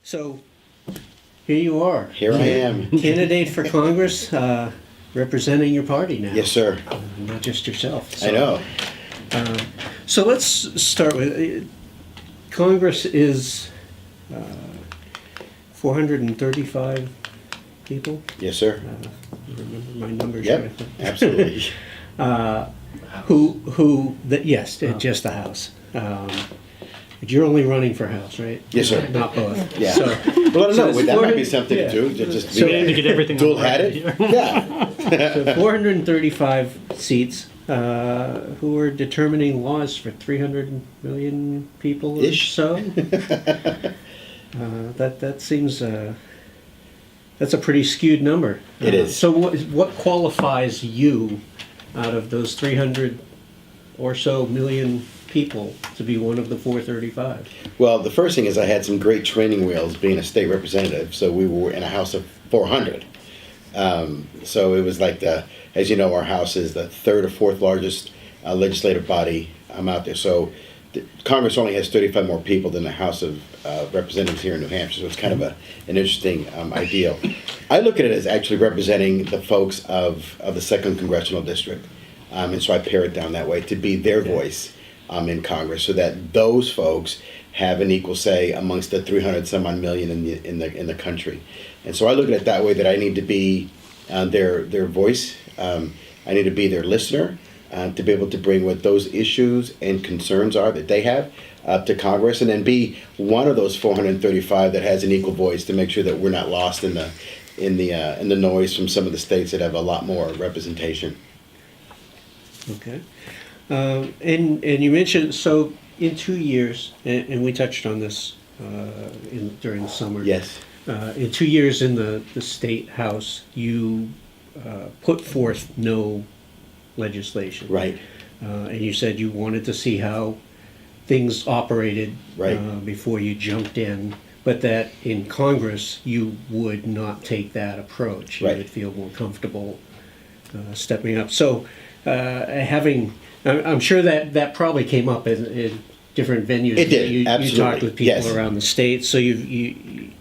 So here you are. Here I am. Candidate for Congress, representing your party now. Yes, sir. Not just yourself. I know. So let's start with Congress is 435 people. Yes, sir. Remember my numbers? Yep, right? absolutely. Yes, just the House. But you're only running for House, right? Yes, sir. Not both. Yeah. So, Well, I don't know. it's That might be 400 something yeah. to do. Just So- to get everything dual on the record hatted. here. Yeah. So 435 seats who are determining laws for 300 million people or Ish. so. That seems that's a pretty skewed number. It is. So what qualifies you out of those 300 or so million people to be one of the 435? Well, the first thing is I had some great training wheels being a state representative. So we were in a house of 400. So it was like as you know, our house is the third or fourth largest legislative body out there. So Congress only has 35 more people than the House of Representatives here in New Hampshire. So it's kind of an interesting ideal. I look at it as actually representing the folks of the 2nd Congressional District. And so I pare it down that way to be their voice in Congress, so that those folks have an equal say amongst the 300 some odd million in the country. And so I look at it that way, that I need to be their voice. I need to be their listener to be able to bring what those issues and concerns are that they have to Congress, and then be one of those 435 that has an equal voice to make sure that we're not lost in the noise from some of the states that have a lot more representation. Okay. And you mentioned, so in 2 years, and we touched on this during the summer. Yes. In 2 years in the state house, you put forth no legislation. Right. And you said you wanted to see how things operated Right. before you jumped in, but that in Congress you would not take that approach. You Right. would feel more comfortable stepping up. So I'm sure that probably came up in different venues. It did, You absolutely, talked with people yes. around the state, so you've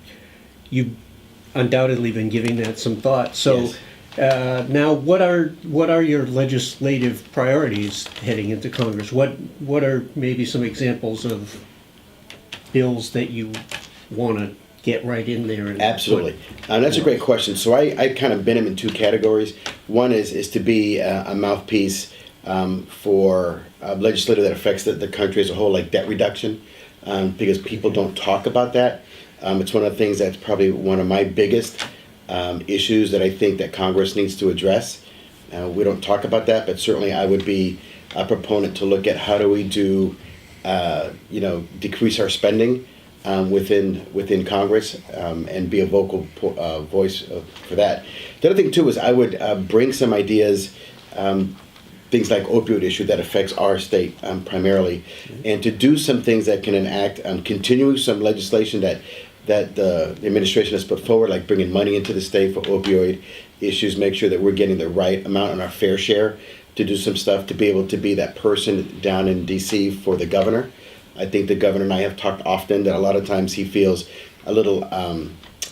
undoubtedly been giving that some thought. So Yes. now, what are your legislative priorities heading into Congress? What are maybe some examples of bills that you want to get right in there? And Absolutely. That's a great question. So I kind of bin them in two categories. One is to be a mouthpiece for legislative that affects the country as a whole, like debt reduction, because people don't talk about that. It's one of the things that's probably one of my biggest issues that I think that Congress needs to address. We don't talk about that, but certainly I would be a proponent to look at how do we decrease our spending within Congress, and be a vocal voice for that. The other thing too is I would bring some ideas, things like opioid issue that affects our state primarily, and to do some things that can enact continue some legislation that the administration has put forward, like bringing money into the state for opioid issues, make sure that we're getting the right amount on our fair share, to do some stuff to be able to be that person down in D.C. for the governor. I think the governor and I have talked often that a lot of times he feels a little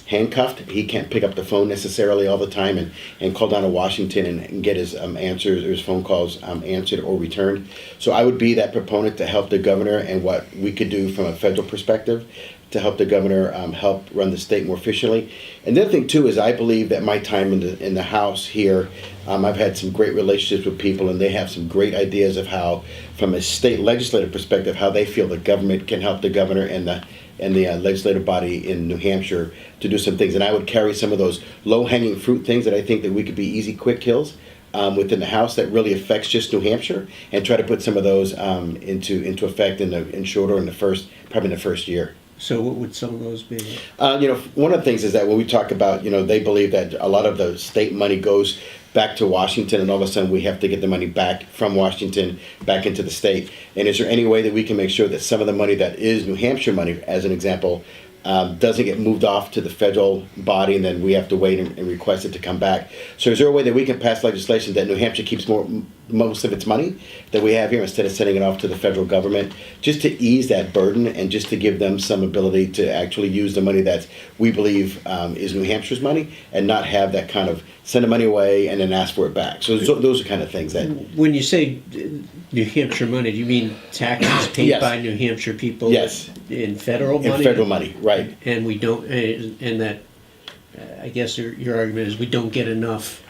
handcuffed. He can't pick up the phone necessarily all the time and call down to Washington and get his answers or his phone calls answered or returned. So I would be that proponent to help the governor and what we could do from a federal perspective to help the governor help run the state more efficiently. And the other thing too is I believe that my time in the House here, I've had some great relationships with people, and they have some great ideas of how, from a state legislative perspective, how they feel the government can help the governor and the legislative body in New Hampshire to do some things. And I would carry some of those low-hanging fruit things that I think that we could be easy, quick kills within the House that really affects just New Hampshire, and try to put some of those into effect in short order probably in the first year. So what would some of those be? One of the things is that when we talk about, they believe that a lot of the state money goes back to Washington, and all of a sudden we have to get the money back from Washington back into the state. And is there any way that we can make sure that some of the money that is New Hampshire money, as an example, doesn't get moved off to the federal body, and then we have to wait and request it to come back. So is there a way that we can pass legislation that New Hampshire keeps most of its money that we have here instead of sending it off to the federal government, just to ease that burden and just to give them some ability to actually use the money that we believe is New Hampshire's money, and not have that kind of send the money away and then ask for it back. So those are kind of things that... When you say New Hampshire money, do you mean taxes paid Yes. by New Hampshire people? Yes. In federal money? In federal money, right. And we don't, and that, I guess your argument is we don't get enough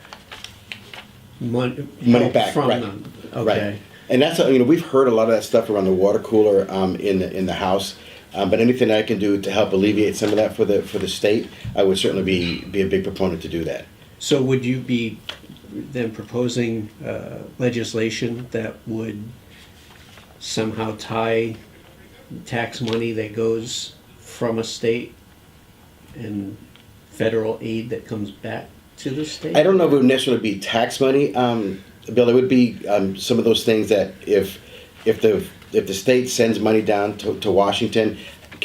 money Back, from right. them. Right. Okay. And that's, we've heard a lot of that stuff around the water cooler in the House. But anything I can do to help alleviate some of that for the state, I would certainly be a big proponent to do that. So would you be then proposing legislation that would somehow tie tax money that goes from a state and federal aid that comes back to the state? I don't know if it would necessarily be tax money, Bill. It would be some of those things that if the state sends money down to Washington,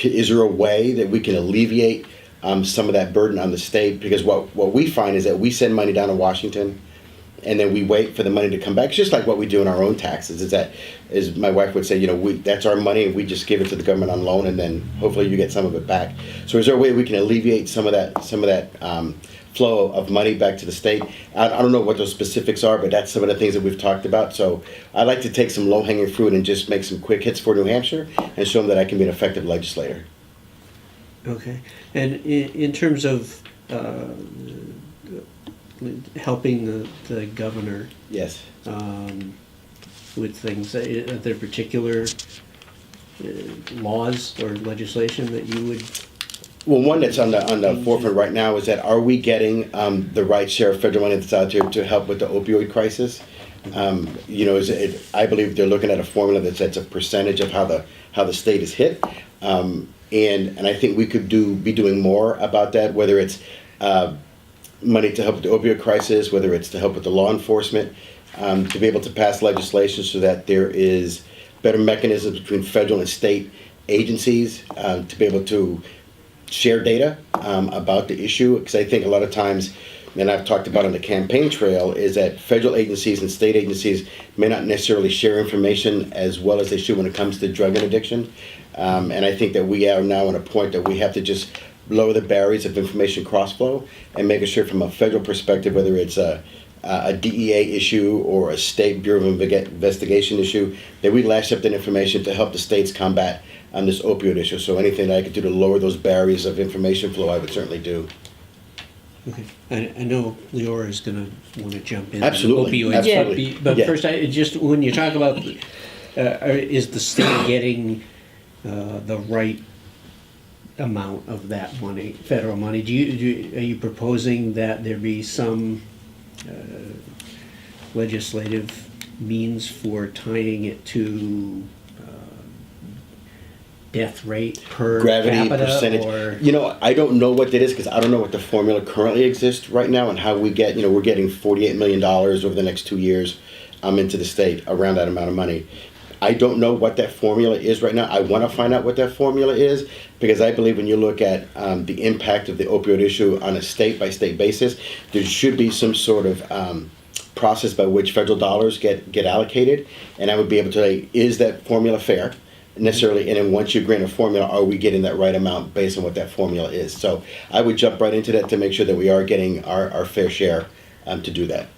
is there a way that we can alleviate some of that burden on the state? Because what we find is that we send money down to Washington, and then we wait for the money to come back. It's just like what we do in our own taxes. Is my wife would say, that's our money, and we just give it to the government on loan, and then hopefully you get some of it back. So is there a way we can alleviate some of that flow of money back to the state? I don't know what those specifics are, but that's some of the things that we've talked about. So I like to take some low-hanging fruit and just make some quick hits for New Hampshire and show them that I can be an effective legislator. Okay. And in terms of helping the governor Yes. with things, are there particular laws or legislation that you would... Well, one that's on the forefront right now is that are we getting the right share of federal money that's out there to help with the opioid crisis? I believe they're looking at a formula that sets a percentage of how the state is hit, and I think we could be doing more about that, whether it's money to help with the opioid crisis, whether it's to help with the law enforcement, to be able to pass legislation so that there is better mechanisms between federal and state agencies to be able to share data about the issue. Because I think a lot of times, and I've talked about on the campaign trail, is that federal agencies and state agencies may not necessarily share information as well as they should when it comes to drug and addiction. And I think that we are now at a point that we have to just lower the barriers of information cross-flow and making sure from a federal perspective, whether it's a DEA issue or a state Bureau of Investigation issue, that we lash up that information to help the states combat this opioid issue. So anything that I could do to lower those barriers of information flow, I would certainly do. Okay. I know Leora is going to want to jump in. Absolutely. Opioids, Absolutely. But Yeah. first, when you talk about, is the state getting the right amount of that money, federal money? Are you proposing that there be some legislative means for tying it to death rate per Gravity capita, percentage. or I don't know what that is because I don't know what the formula currently exists right now and how we get, we're getting $48 million over the next 2 years into the state around that amount of money. I don't know what that formula is right now. I want to find out what that formula is because I believe when you look at the impact of the opioid issue on a state-by-state basis, there should be some sort of process by which federal dollars get allocated, and I would be able to say, is that formula fair? Necessarily, and then once you grant a formula, are we getting that right amount based on what that formula is? So I would jump right into that to make sure that we are getting our fair share to do that.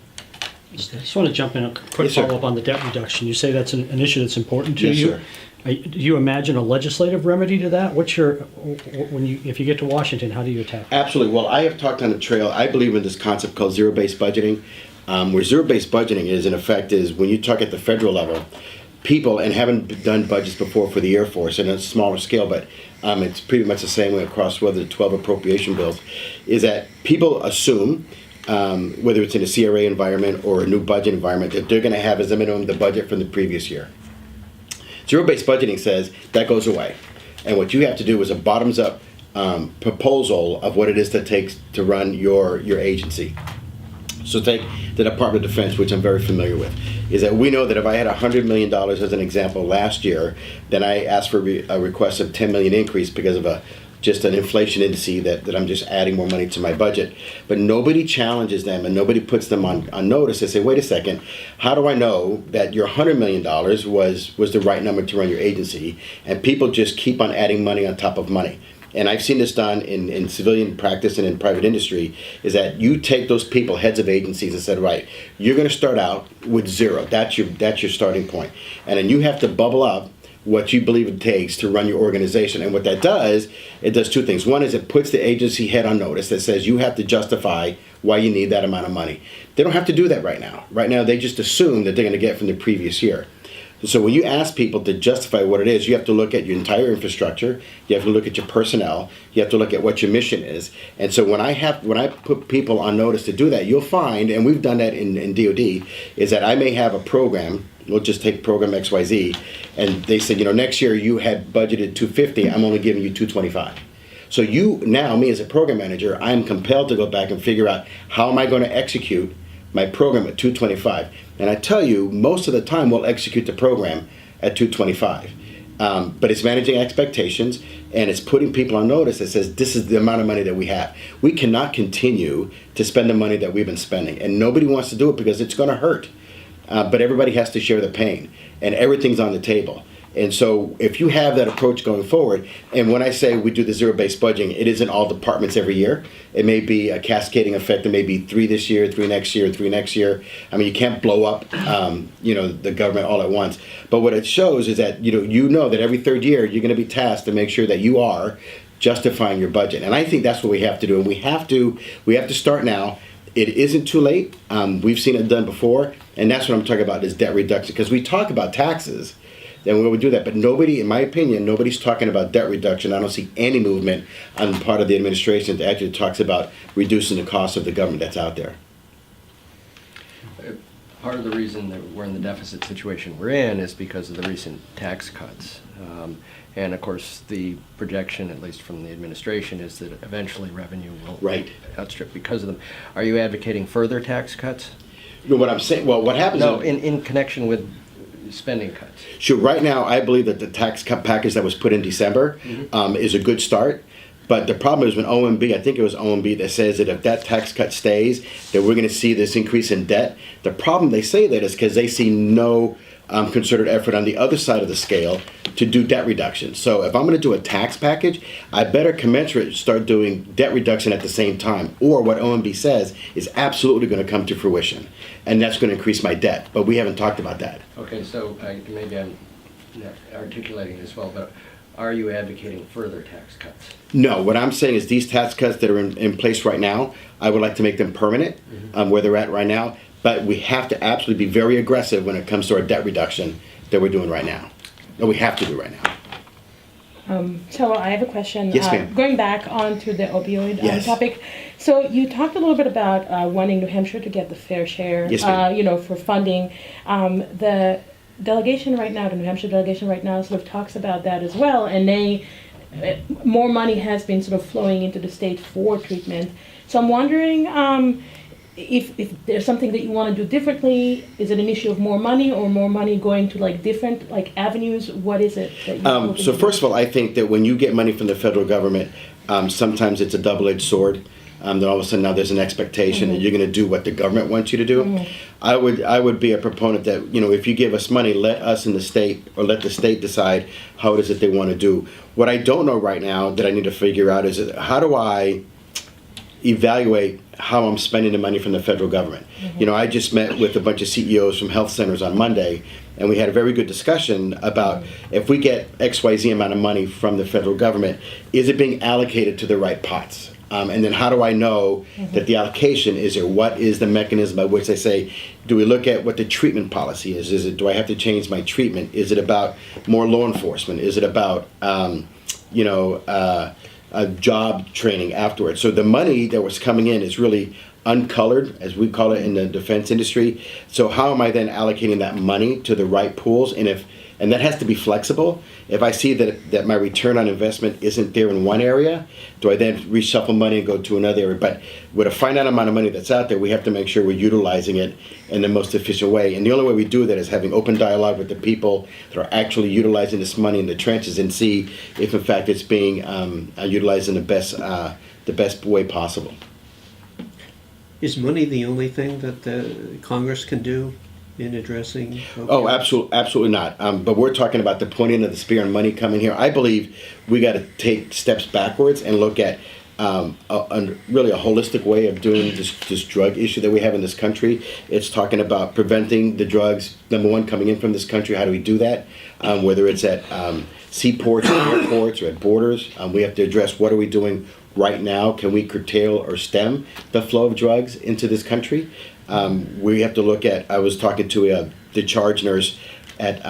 I just want to jump in a quick Yes, sir. follow-up on the debt reduction. You say that's an issue that's important to Yes, you. sir. Do you imagine a legislative remedy to that? If you get to Washington, how do you attack that? Absolutely. Well, I have talked on the trail. I believe in this concept called zero-based budgeting, where zero-based budgeting is, in effect, is when you talk at the federal level, people, and haven't done budgets before for the Air Force, and a smaller scale, but it's pretty much the same way across whether the 12 appropriation bills, is that people assume, whether it's in a CRA environment or a new budget environment, that they're going to have as a minimum the budget from the previous year. Zero-based budgeting says that goes away. And what you have to do is a bottoms-up proposal of what it is that takes to run your agency. So take the Department of Defense, which I'm very familiar with, is that we know that if I had $100 million as an example last year, then I asked for a request of $10 million increase because of just an inflation indice that I'm just adding more money to my budget. But nobody challenges them and nobody puts them on notice. They say, wait a second, how do I know that your $100 million was the right number to run your agency? And people just keep on adding money on top of money. And I've seen this done in civilian practice and in private industry, is that you take those people, heads of agencies, and said, right, you're going to start out with zero. That's your starting point. And then you have to bubble up what you believe it takes to run your organization. And what that does, it does two things. One is it puts the agency head on notice that says you have to justify why you need that amount of money. They don't have to do that right now. Right now, they just assume that they're going to get from the previous year. So when you ask people to justify what it is, you have to look at your entire infrastructure. You have to look at your personnel. You have to look at what your mission is. And so when I put people on notice to do that, you'll find, and we've done that in DoD, is that I may have a program. We'll just take program XYZ, and they say, next year you had budgeted 250. I'm only giving you 225. So me as a program manager, I'm compelled to go back and figure out how am I going to execute my program at 225. And I tell you, most of the time we'll execute the program at 225. But it's managing expectations, and it's putting people on notice that says this is the amount of money that we have. We cannot continue to spend the money that we've been spending, and nobody wants to do it because it's going to hurt. But everybody has to share the pain, and everything's on the table. And so if you have that approach going forward, and when I say we do the zero-based budgeting, it isn't all departments every year. It may be a cascading effect. It may be 3 this year, 3 next year, 3 next year. I mean, you can't blow up, the government all at once. But what it shows is that, you know that every third year you're going to be tasked to make sure that you are justifying your budget. And I think that's what we have to do. And we have to start now. It isn't too late. We've seen it done before. And that's what I'm talking about is debt reduction. Because we talk about taxes, then we would do that. But nobody, in my opinion, nobody's talking about debt reduction. I don't see any movement on the part of the administration that actually talks about reducing the cost of the government that's out there. Part of the reason that we're in the deficit situation we're in is because of the recent tax cuts. And of course, the projection, at least from the administration, is that eventually revenue will outstrip because of them. Are you advocating further tax cuts? What I'm saying, what happens... No, in connection with spending cuts. Sure. Right now, I believe that the tax cut package that was put in December is a good start. But the problem is when OMB, I think it was OMB that says that if that tax cut stays, that we're going to see this increase in debt. The problem they say that is because they see no concerted effort on the other side of the scale to do debt reduction. So if I'm going to do a tax package, I better commensurate start doing debt reduction at the same time. Or what OMB says is absolutely going to come to fruition. And that's going to increase my debt. But we haven't talked about that. Okay, so maybe I'm not articulating this well, but are you advocating further tax cuts? No, what I'm saying is these tax cuts that are in place right now, I would like to make them permanent where they're at right now. But we have to absolutely be very aggressive when it comes to our debt reduction that we're doing right now. That we have to do right now. So I have a question. Yes, ma'am. Going back onto the opioid Yes. topic. So you talked a little bit about wanting New Hampshire to get the fair share, Yes, ma'am. for funding. The delegation right now, the New Hampshire delegation right now sort of talks about that as well, and more money has been sort of flowing into the state for treatment. So I'm wondering if there's something that you want to do differently. Is it an issue of more money or more money going to different avenues? What is it that you're So first of all, I think that when you get money from the federal government, sometimes it's a double-edged sword. Then all of a sudden now there's an expectation that you're going to do what the government wants you to do. I would be a proponent that, if you give us money, let us in the state or let the state decide how it is that they want to do. What I don't know right now that I need to figure out is how do I evaluate how I'm spending the money from the federal government. I just met with a bunch of CEOs from health centers on Monday, and we had a very good discussion about if we get XYZ amount of money from the federal government, is it being allocated to the right pots? And then how do I know that the allocation is there? What is the mechanism by which they say, do we look at what the treatment policy is? Do I have to change my treatment? Is it about more law enforcement? Is it about, job training afterwards? So the money that was coming in is really uncolored, as we call it in the defense industry. So how am I then allocating that money to the right pools? And if And that has to be flexible. If I see that my return on investment isn't there in one area, do I then reshuffle money and go to another area? But with a finite amount of money that's out there, we have to make sure we're utilizing it in the most efficient way. And the only way we do that is having open dialogue with the people that are actually utilizing this money in the trenches and see if in fact it's being utilized in the best way possible. Is money the only thing that the Congress can do in addressing? Oh, absolutely not. But we're talking about the pointing of the spear and money coming here. I believe we got to take steps backwards and look at really a holistic way of doing this drug issue that we have in this country. It's talking about preventing the drugs, number one, coming in from this country. How do we do that? Whether it's at seaports or airports or at borders, we have to address what are we doing right now. Can we curtail or stem the flow of drugs into this country? We have to look at, I was talking to the charge nurse at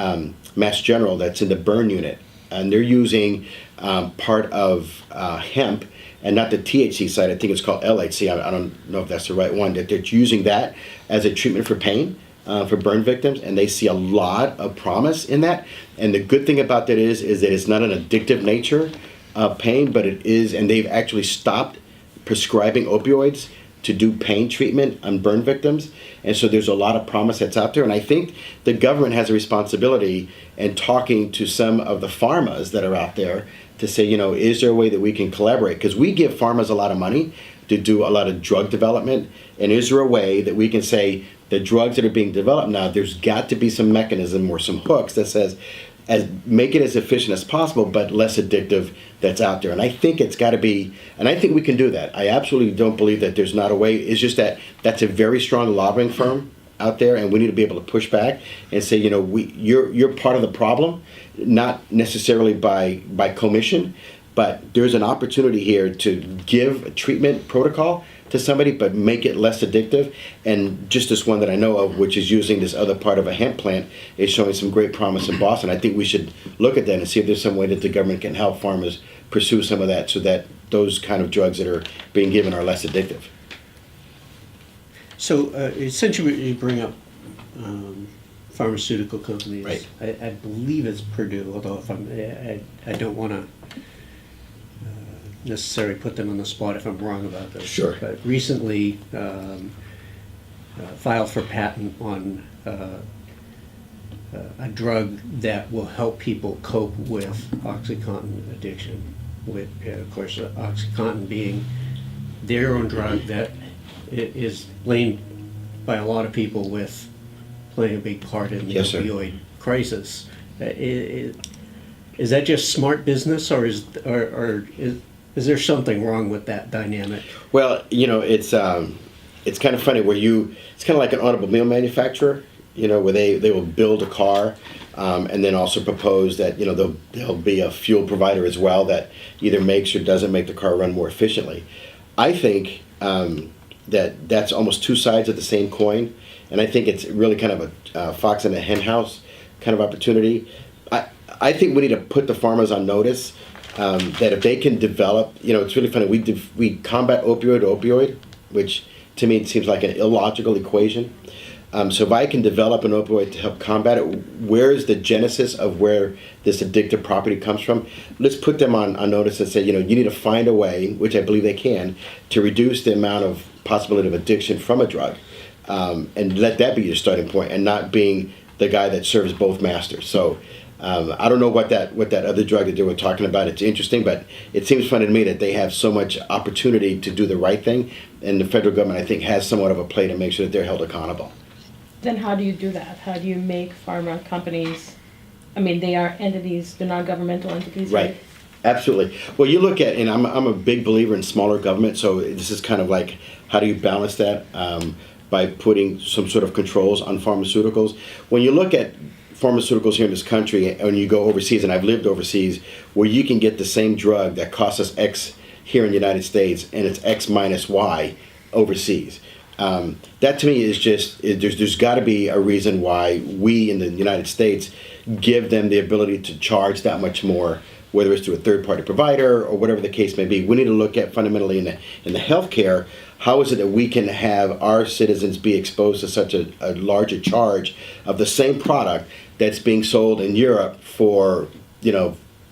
Mass General that's in the burn unit, and they're using part of hemp, and not the THC side, I think it's called LHC, I don't know if that's the right one, that they're using that as a treatment for pain for burn victims, and they see a lot of promise in that. And the good thing about that is that it's not an addictive nature of pain, but it is, and they've actually stopped prescribing opioids to do pain treatment on burn victims. And so there's a lot of promise that's out there. And I think the government has a responsibility in talking to some of the pharmas that are out there to say, is there a way that we can collaborate? Because we give pharmas a lot of money to do a lot of drug development. And is there a way that we can say the drugs that are being developed now, there's got to be some mechanism or some hooks that says, make it as efficient as possible, but less addictive that's out there. And I think it's got to be, and I think we can do that. I absolutely don't believe that there's not a way. It's just that that's a very strong lobbying firm out there, and we need to be able to push back and say, you're part of the problem, not necessarily by commission, but there's an opportunity here to give a treatment protocol to somebody, but make it less addictive. And just this one that I know of, which is using this other part of a hemp plant, is showing some great promise in Boston. I think we should look at that and see if there's some way that the government can help farmers pursue some of that so that those kind of drugs that are being given are less addictive. So essentially you bring up pharmaceutical companies. Right. I believe it's Purdue, although if I don't want to necessarily put them on the spot if I'm wrong about this. Sure. But recently filed for patent on a drug that will help people cope with OxyContin addiction. With, of course, OxyContin being their own drug that is blamed by a lot of people with playing a big part in the Yes, sir. opioid crisis. Is that just smart business, or is there something wrong with that dynamic? Well, it's kind of funny where it's kind of like an automobile manufacturer, where they will build a car and then also propose that, there'll be a fuel provider as well that either makes or doesn't make the car run more efficiently. I think that's almost two sides of the same coin, and I think it's really kind of a fox in a hen house kind of opportunity. I think we need to put the farmers on notice that if they can develop, it's really funny, we combat opioid to opioid, which to me it seems like an illogical equation. So if I can develop an opioid to help combat it, where's the genesis of where this addictive property comes from? Let's put them on notice and say, you need to find a way, which I believe they can, to reduce the amount of possibility of addiction from a drug. And let that be your starting point, and not being the guy that serves both masters. So I don't know what that other drug that they were talking about. It's interesting, but it seems funny to me that they have so much opportunity to do the right thing, and the federal government, I think, has somewhat of a play to make sure that they're held accountable. Then how do you do that? How do you make pharma companies, they are entities, they're not governmental entities, right? Absolutely. Well, you look at, and I'm a big believer in smaller government, so this is kind of like, how do you balance that by putting some sort of controls on pharmaceuticals? When you look at pharmaceuticals here in this country, and you go overseas, and I've lived overseas, where you can get the same drug that costs us X here in the United States, and it's X minus Y overseas. That to me is just, there's got to be a reason why we in the United States give them the ability to charge that much more, whether it's to a third-party provider or whatever the case may be. We need to look at fundamentally in the healthcare, how is it that we can have our citizens be exposed to such a larger charge of the same product that's being sold in Europe for,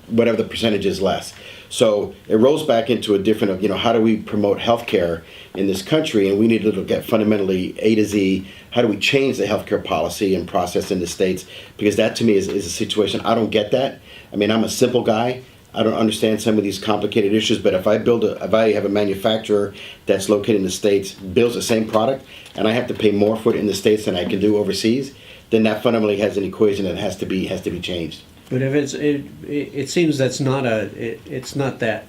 whatever the percentage is less. So it rolls back into a different, how do we promote healthcare in this country? And we need to look at fundamentally A to Z, how do we change the healthcare policy and process in the states? Because that to me is a situation, I don't get that. I mean, I'm a simple guy. I don't understand some of these complicated issues, but if I have a manufacturer that's located in the States, builds the same product, and I have to pay more for it in the States than I can do overseas, then that fundamentally has an equation that has to be changed. But if it seems it's not that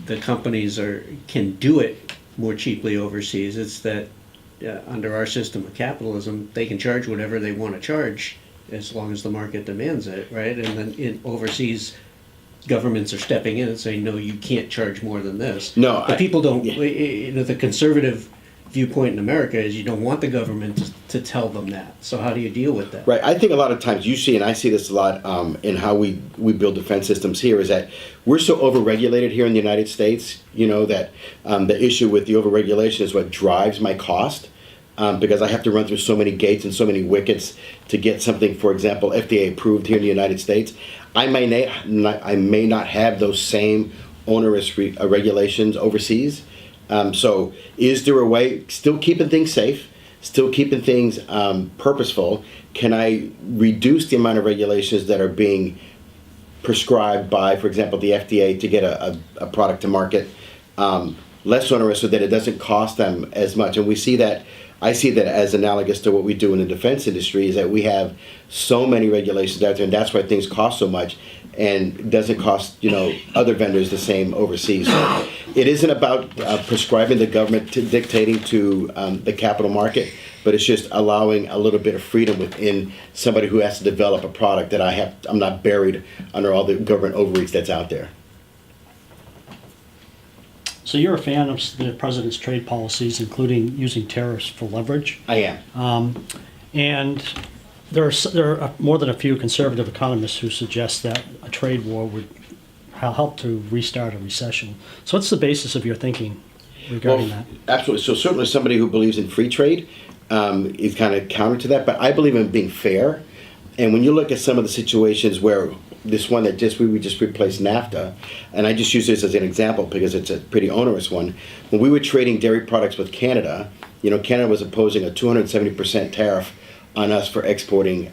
the companies can do it more cheaply overseas. It's that under our system of capitalism, they can charge whatever they want to charge as long as the market demands it, right? And then overseas, governments are stepping in and saying, no, you can't charge more than this. No, but people don't. Yeah. The conservative viewpoint in America is you don't want the government to tell them that. So how do you deal with that? Right. I think a lot of times you see, and I see this a lot in how we build defense systems here, is that we're so overregulated here in the United States, that the issue with the overregulation is what drives my cost. Because I have to run through so many gates and so many wickets to get something, for example, FDA approved here in the United States. I may not have those same onerous regulations overseas. So is there a way, still keeping things safe, still keeping things purposeful, can I reduce the amount of regulations that are being prescribed by, for example, the FDA to get a product to market less onerous so that it doesn't cost them as much? And I see that as analogous to what we do in the defense industry, is that we have so many regulations out there, and that's why things cost so much, and it doesn't cost other vendors the same overseas. So it isn't about prescribing the government to dictating to the capital market, but it's just allowing a little bit of freedom within somebody who has to develop a product that I'm not buried under all the government overreach that's out there. So you're a fan of the president's trade policies, including using tariffs for leverage. I am. And there are more than a few conservative economists who suggest that a trade war would help to restart a recession. So what's the basis of your thinking regarding that? Absolutely. So certainly somebody who believes in free trade is kind of counter to that, but I believe in being fair. And when you look at some of the situations where this one that we just replaced NAFTA, and I just use this as an example because it's a pretty onerous one. When we were trading dairy products with Canada, Canada was imposing a 270% tariff on us for exporting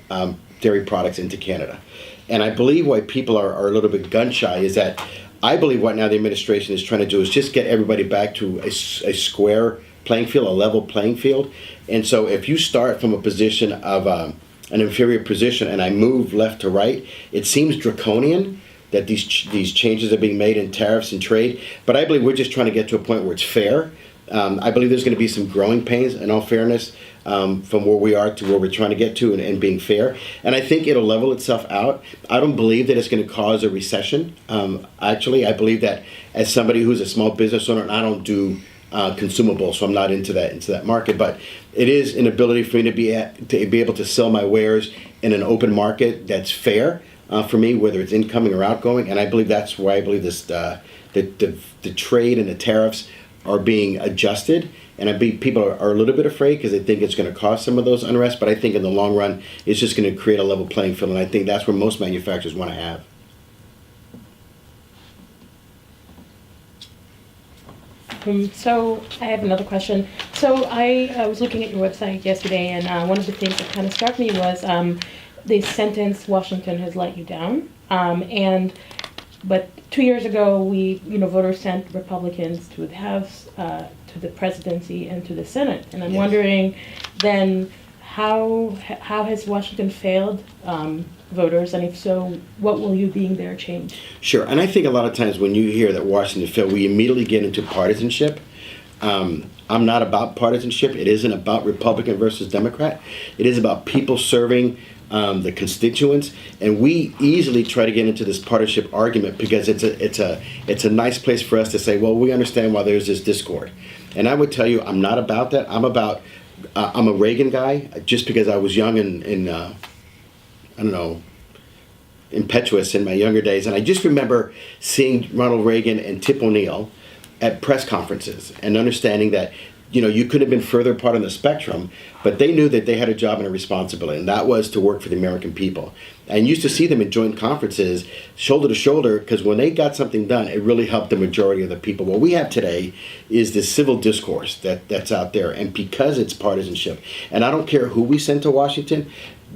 dairy products into Canada. And I believe why people are a little bit gun shy is that I believe what now the administration is trying to do is just get everybody back to a square playing field, a level playing field. And so if you start from a position of an inferior position and I move left to right, it seems draconian that these changes are being made in tariffs and trade. But I believe we're just trying to get to a point where it's fair. I believe there's going to be some growing pains, in all fairness, from where we are to where we're trying to get to and being fair. And I think it'll level itself out. I don't believe that it's going to cause a recession. Actually, I believe that as somebody who's a small business owner, and I don't do consumables, so I'm not into that market, but it is an ability for me to be able to sell my wares in an open market that's fair for me, whether it's incoming or outgoing. And I believe that's why I believe this the trade and the tariffs are being adjusted. And I believe people are a little bit afraid because they think it's going to cause some of those unrest. But I think in the long run, it's just going to create a level playing field. And I think that's where most manufacturers want to have. So I have another question. So I was looking at your website yesterday, and one of the things that kind of struck me was the sentence "Washington has let you down." But 2 years ago, voters sent Republicans to the House, to the presidency, and to the Senate. And I'm Yes. wondering, then, how has Washington failed voters, and if so, what will you being there change? Sure, and I think a lot of times when you hear that Washington failed, we immediately get into partisanship. I'm not about partisanship. It isn't about Republican versus Democrat. It is about people serving the constituents, and we easily try to get into this partisanship argument because it's a nice place for us to say, well, we understand why there's this discord. And I would tell you, I'm not about that. I'm a Reagan guy just because I was young and I don't know, impetuous in my younger days. And I just remember seeing Ronald Reagan and Tip O'Neill at press conferences and understanding that, you could have been further apart on the spectrum, but they knew that they had a job and a responsibility, and that was to work for the American people. And used to see them in joint conferences, shoulder to shoulder, because when they got something done, it really helped the majority of the people. What we have today is this civil discourse that's out there, and because it's partisanship, and I don't care who we send to Washington,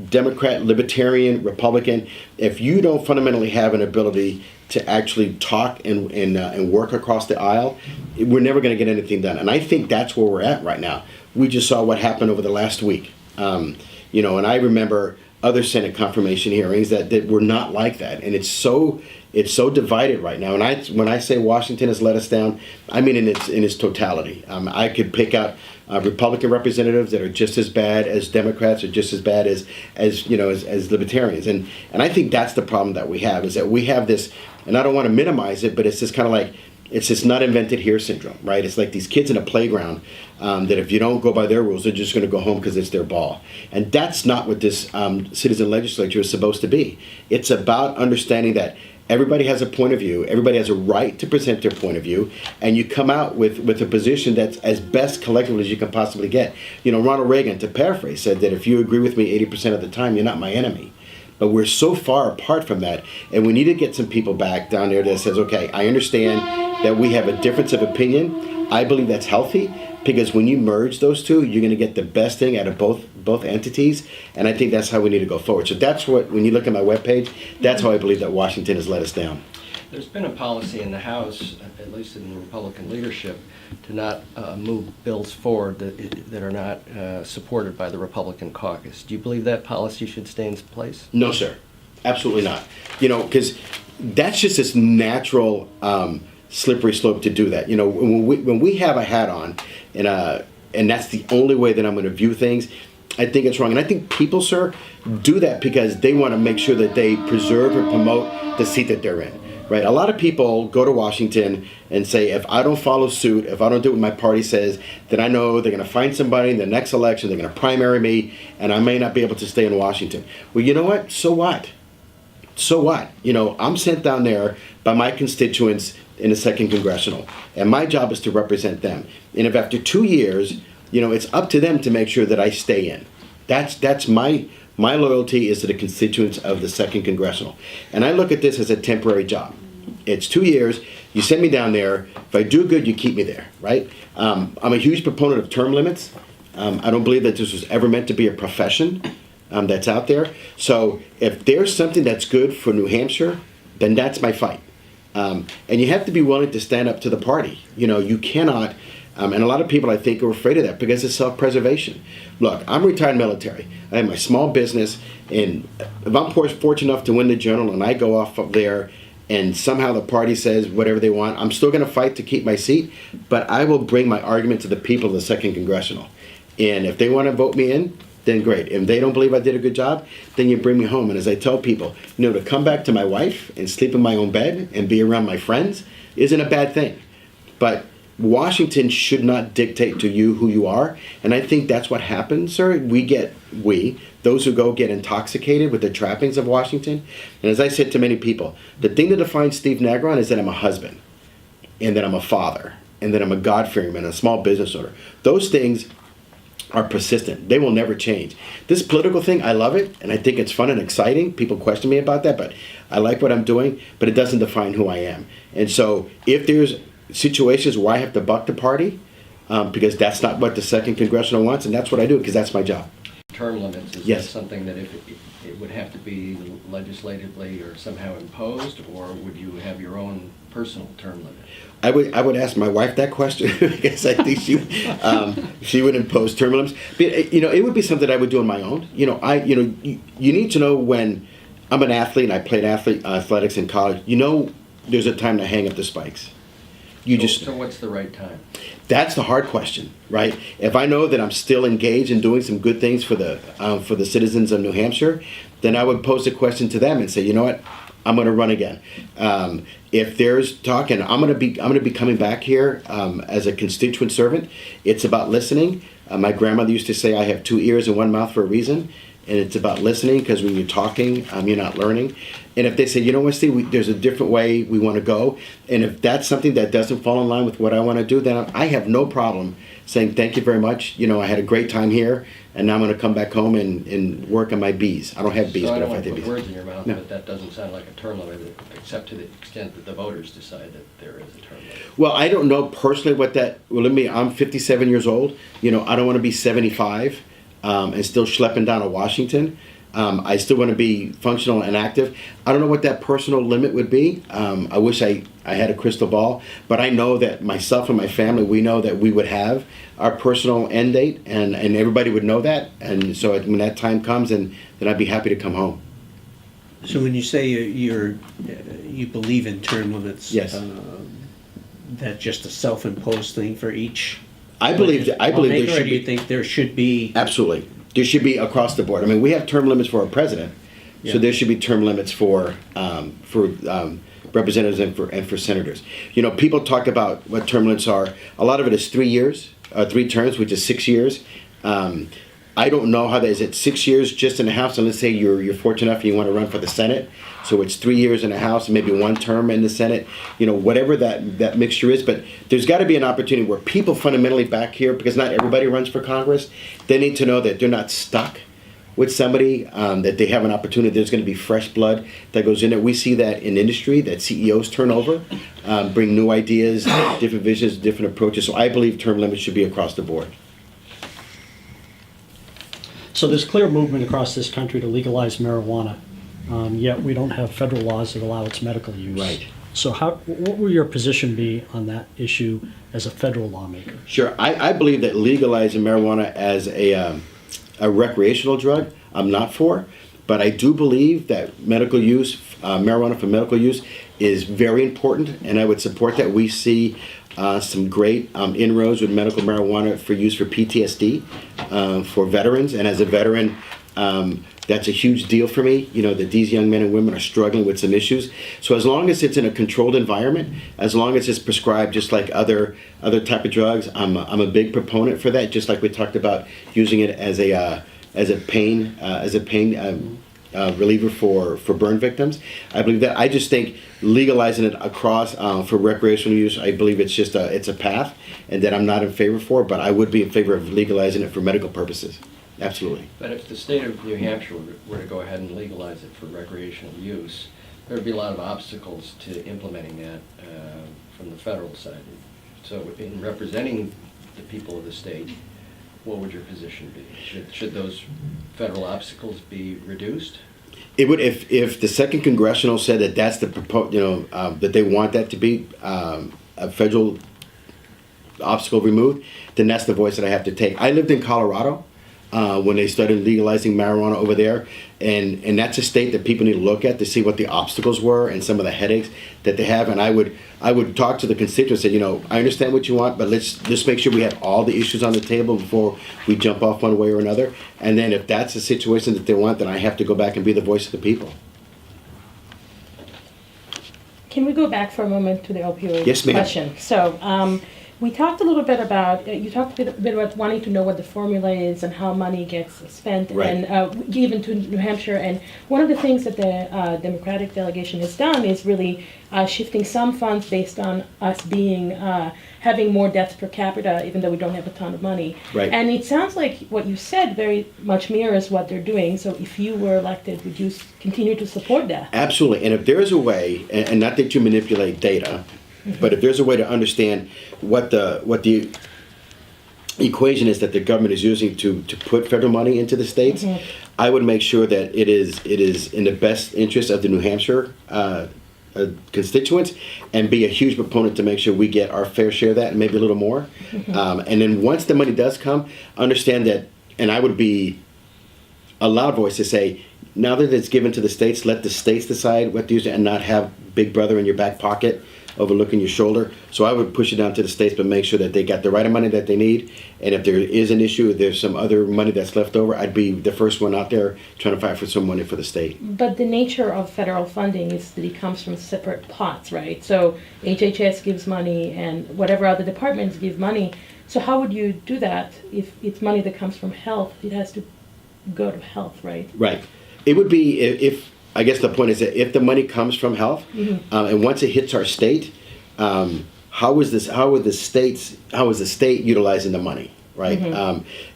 Democrat, Libertarian, Republican, if you don't fundamentally have an ability to actually talk and work across the aisle, we're never going to get anything done. And I think that's where we're at right now. We just saw what happened over the last week. And I remember other Senate confirmation hearings that were not like that. And it's so divided right now. And when I say Washington has let us down, I mean in its totality. I could pick out Republican representatives that are just as bad as Democrats, or just as bad as Libertarians. And I think that's the problem that we have, is that we have this, and I don't want to minimize it, but it's just kind of like, it's this not invented here syndrome, right? It's like these kids in a playground that if you don't go by their rules, they're just going to go home because it's their ball. And that's not what this citizen legislature is supposed to be. It's about understanding that everybody has a point of view, everybody has a right to present their point of view, and you come out with a position that's as best collectively as you can possibly get. Ronald Reagan, to paraphrase, said that if you agree with me 80% of the time, you're not my enemy. But we're so far apart from that, and we need to get some people back down there that says, okay, I understand that we have a difference of opinion. I believe that's healthy, because when you merge those two, you're going to get the best thing out of both entities, and I think that's how we need to go forward. So that's what, when you look at my webpage, that's how I believe that Washington has let us down. There's been a policy in the House, at least in the Republican leadership, to not move bills forward that are not supported by the Republican caucus. Do you believe that policy should stay in place? No, sir. Absolutely not. Because that's just this natural slippery slope to do that. When we have a hat on, and that's the only way that I'm going to view things, I think it's wrong. And I think people, sir, do that because they want to make sure that they preserve and promote the seat that they're in. Right? A lot of people go to Washington and say, if I don't follow suit, if I don't do what my party says, then I know they're going to find somebody in the next election, they're going to primary me, and I may not be able to stay in Washington. Well, you know what? So what? So what? I'm sent down there by my constituents in the 2nd Congressional, and my job is to represent them. And if after 2 years, it's up to them to make sure that I stay in. That's my loyalty is to the constituents of the 2nd Congressional. And I look at this as a temporary job. It's 2 years. You send me down there. If I do good, you keep me there, right? I'm a huge proponent of term limits. I don't believe that this was ever meant to be a profession that's out there. So if there's something that's good for New Hampshire, then that's my fight. And you have to be willing to stand up to the party. You cannot... and a lot of people, I think, are afraid of that because it's self-preservation. Look, I'm retired military. I have my small business, and if I'm fortunate enough to win the Journal and I go off up there and somehow the party says whatever they want, I'm still going to fight to keep my seat, but I will bring my argument to the people of the 2nd Congressional. And if they want to vote me in, then great. If they don't believe I did a good job, then you bring me home. And as I tell people, to come back to my wife and sleep in my own bed and be around my friends isn't a bad thing. But Washington should not dictate to you who you are, and I think that's what happens, sir. Those who go get intoxicated with the trappings of Washington. And as I said to many people, the thing that defines Steve Negron is that I'm a husband, and that I'm a father, and that I'm a God-fearing man, a small business owner. Those things are persistent. They will never change. This political thing, I love it, and I think it's fun and exciting. People question me about that, but I like what I'm doing, but it doesn't define who I am. And so if there's situations where I have to buck the party, because that's not what the 2nd Congressional wants, and that's what I do, because that's my job. Term limits, is Yes. that something that if it would have to be legislatively or somehow imposed, or would you have your own personal term limit? I would ask my wife that question because I think she would impose term limits. But, it would be something I would do on my own. You need to know when I'm an athlete and I played athletics in college. There's a time to hang up the spikes. So what's the right time? That's the hard question, right? If I know that I'm still engaged in doing some good things for the citizens of New Hampshire, then I would pose a question to them and say, you know what, I'm going to run again. If there's talk, and I'm going to be coming back here as a constituent servant. It's about listening. My grandmother used to say, I have 2 ears and 1 mouth for a reason. and it's about listening, because when you're talking, you're not learning. And if they say, you know what, Steve, there's a different way we want to go, and if that's something that doesn't fall in line with what I want to do, then I have no problem saying thank you very much. You know, I had a great time here, and now I'm going to come back home and work on my bees. I don't have bees, So I but don't if I want to did put bees. words in your mouth, No. but that doesn't sound like a term limit, except to the extent that the voters decide that there is a term limit. Well, I don't know personally what that. Well, I'm 57 years old. You know, I don't want to be 75 and still schlepping down to Washington. I still want to be functional and active. I don't know what that personal limit would be. I wish I had a crystal ball, but I know that myself and my family, we know that we would have our personal end date, and everybody would know that. And so when that time comes, then I'd be happy to come home. So when you say you believe in term limits, Yes. that's just a self-imposed thing for each. I believe there lawmaker, or should do you be. think there should be? Absolutely. There should be across the board. I mean, we have term limits for our president, Yeah. so there should be term limits for representatives and for senators. You know, people talk about what term limits are. A lot of it is 3 years, 3 terms, which is 6 years. I don't know how that is. It's 6 years just in the House, and let's say you're fortunate enough and you want to run for the Senate, so it's 3 years in the House, maybe 1 term in the Senate. You know, whatever that mixture is. But there's got to be an opportunity where people fundamentally back here, because not everybody runs for Congress, they need to know that they're not stuck with somebody, that they have an opportunity. There's going to be fresh blood that goes in there. We see that in industry, that CEOs turn over, bring new ideas, different visions, different approaches. So I believe term limits should be across the board. So there's clear movement across this country to legalize marijuana, yet we don't have federal laws that allow its medical use. Right. So what will your position be on that issue as a federal lawmaker? Sure. I believe that legalizing marijuana as a recreational drug, I'm not for. But I do believe that medical use, marijuana for medical use, is very important, and I would support that. We see some great inroads with medical marijuana for use for PTSD, for veterans. And as a veteran, that's a huge deal for me, you know, that these young men and women are struggling with some issues. So as long as it's in a controlled environment, as long as it's prescribed just like other type of drugs, I'm a big proponent for that. Just like we talked about using it as a pain reliever for burn victims. I believe that. I just think legalizing it across for recreational use, I believe it's just it's a path, and that I'm not in favor for, but I would be in favor of legalizing it for medical purposes. Absolutely. But if the state of New Hampshire were to go ahead and legalize it for recreational use, there would be a lot of obstacles to implementing that from the federal side. So in representing the people of the state, what would your position be? Should those federal obstacles be reduced? It would, if the second congressional said that that's the that they want that to be a federal obstacle removed, then that's the voice that I have to take. I lived in Colorado when they started legalizing marijuana over there, and that's a state that people need to look at to see what the obstacles were and some of the headaches that they have. And I would talk to the constituents and say, you know, I understand what you want, but let's just make sure we have all the issues on the table before we jump off one way or another. And then if that's the situation that they want, then I have to go back and be the voice of the people. Can we go back for a moment to the opioid Yes, ma'am. question? So we talked a little bit about, you talked a bit about wanting to know what the formula is and how money gets spent Right. and given to New Hampshire. And one of the things that the Democratic delegation has done is really shifting some funds based on us being having more deaths per capita, even though we don't have a ton of money. Right. And it sounds like what you said very much mirrors what they're doing. So if you were elected, would you continue to support that? Absolutely. And if there is a way, and not that you manipulate data, but if there's a way to understand what the equation is that the government is using to put federal money into the states, I would make sure that it is in the best interest of the New Hampshire constituents, and be a huge proponent to make sure we get our fair share of that and maybe a little more. And then once the money does come, understand that, and I would be a loud voice to say, now that it's given to the states, let the states decide what to use it and not have Big Brother in your back pocket overlooking your shoulder. So I would push it down to the states, but make sure that they got the right amount of money that they need. And if there is an issue, if there's some other money that's left over, I'd be the first one out there trying to fight for some money for the state. But the nature of federal funding is that it comes from separate pots, right? So HHS gives money and whatever other departments give money. So how would you do that if it's money that comes from health? It has to go to health, right? Right. It would be if I guess the point is that if the money comes from health, and once it hits our state, how is the state utilizing the money, right?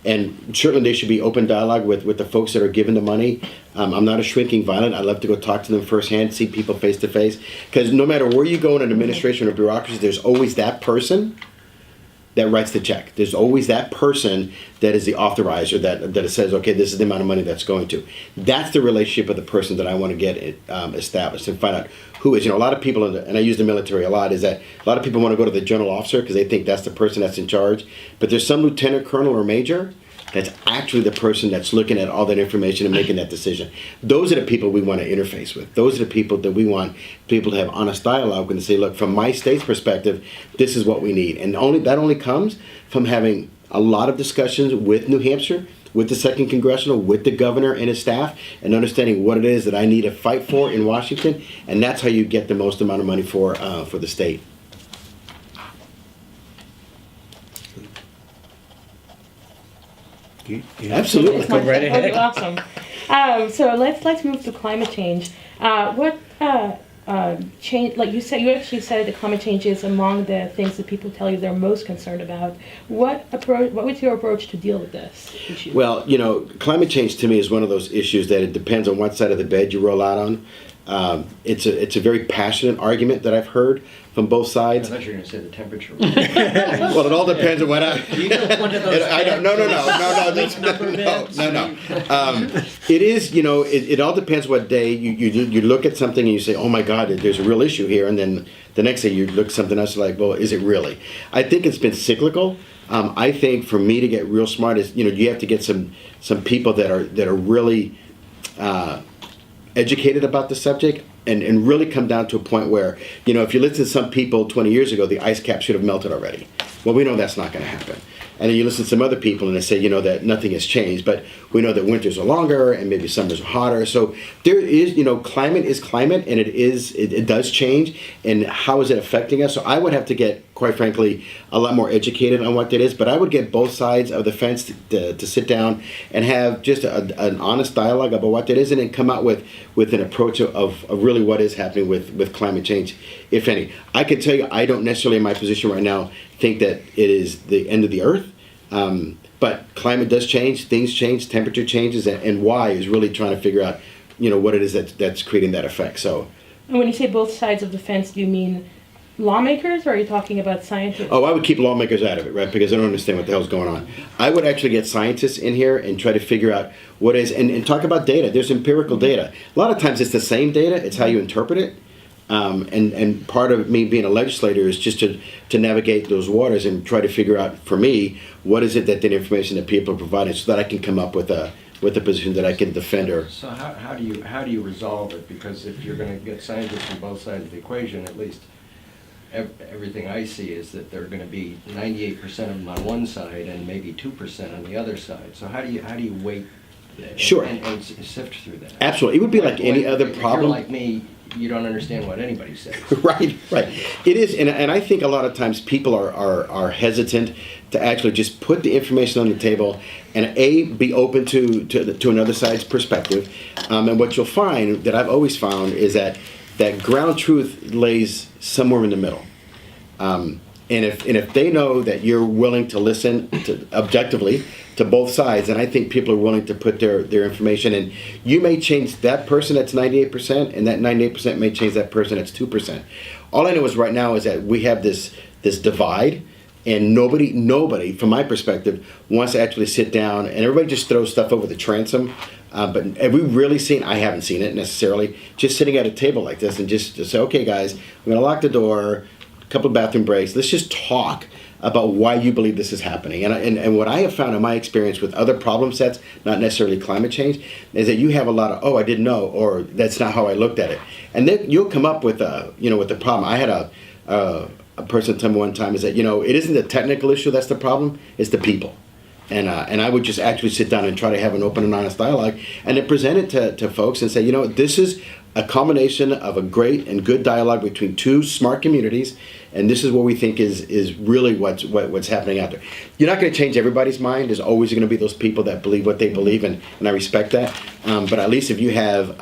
And certainly there should be open dialogue with the folks that are giving the money. I'm not a shrinking violet. I love to go talk to them firsthand, see people face to face, because no matter where you go in an administration or bureaucracy, there's always that person that writes the check. There's always that person that is the authorizer that says, okay, this is the amount of money that's going to. That's the relationship of the person that I want to get established and find out who is. A lot of people, and I use the military a lot, is that a lot of people want to go to the general officer because they think that's the person that's in charge. But there's some lieutenant colonel or major that's actually the person that's looking at all that information and making that decision. Those are the people we want to interface with. Those are the people that we want people to have honest dialogue and say, look, from my state's perspective, this is what we need. And that only comes from having a lot of discussions with New Hampshire, with the 2nd Congressional, with the governor and his staff, and understanding what it is that I need to fight for in Washington. And that's how you get the most amount of money for the state. Absolutely. Go right ahead. Okay, awesome. So let's move to climate change. What change? Like you actually said that climate change is among the things that people tell you they're most concerned about. What was your approach to deal with this issue? Well, climate change to me is one of those issues that it depends on what side of the bed you roll out on. It's a very passionate argument that I've heard from both I sides. thought you were going to say the temperature. Well, it all depends on what I. You know, one of those I don't. No. It is. It all depends what day you look at something and you say, oh my God, there's a real issue here, and then the next day you look at something else like, well, is it really? I think it's been cyclical. I think for me to get real smart is you have to get some people that are really educated about the subject. And really come down to a point where, if you listen to some people 20 years ago, the ice cap should have melted already. Well, we know that's not going to happen. And then you listen to some other people and they say, that nothing has changed. But we know that winters are longer and maybe summers are hotter. So there is, climate is climate, and it does change. And how is it affecting us? So I would have to get, quite frankly, a lot more educated on what that is. But I would get both sides of the fence to sit down and have just an honest dialogue about what that is, and then come out with an approach of really what is happening with climate change, if any. I can tell you, I don't necessarily in my position right now think that it is the end of the earth. But climate does change, things change, temperature changes, and why is really trying to figure out, what it is that's creating that effect. So, And when you say both sides of the fence, do you mean lawmakers, or are you talking about scientists? I would keep lawmakers out of it, right? Because I don't understand what the hell's going on. I would actually get scientists in here and try to figure out what is, and talk about data. There's empirical data. A lot of times it's the same data, it's how you interpret it. And part of me being a legislator is just to navigate those waters and try to figure out, for me, what is it that the information that people are providing, so that I can come up with a position that I can defend. Or So how do you resolve it? Because if you're going to get scientists from both sides of the equation, at least everything I see is that there are going to be 98% of them on one side and maybe 2% on the other side. So how do you weight that Sure. and sift through that? absolutely, it would be like any other If problem. you're like me, you don't understand what anybody says. Right. It is, and I think a lot of times people are hesitant to actually just put the information on the table and be open to another side's perspective. And what you'll find, that I've always found, is that ground truth lays somewhere in the middle. And if they know that you're willing to listen objectively to both sides, and I think people are willing to put their information in. You may change that person that's 98%, and that 98% may change that person that's 2%. All I know is right now is that we have this divide, and nobody, from my perspective, wants to actually sit down, and everybody just throws stuff over the transom. But have we really seen, I haven't seen it necessarily, just sitting at a table like this and just to say, okay guys, I'm going to lock the door, a couple of bathroom breaks, let's just talk about why you believe this is happening. And what I have found in my experience with other problem sets, not necessarily climate change, is that you have a lot of, oh, I didn't know, or that's not how I looked at it. And then you'll come up with with the problem. I had a person tell me one time is that, it isn't the technical issue that's the problem, it's the people. And I would just actually sit down and try to have an open and honest dialogue and then present it to folks and say, this is a combination of a great and good dialogue between two smart communities, and this is what we think is really what's happening out there. You're not going to change everybody's mind. There's always going to be those people that believe what they believe, and I respect that. But at least if you have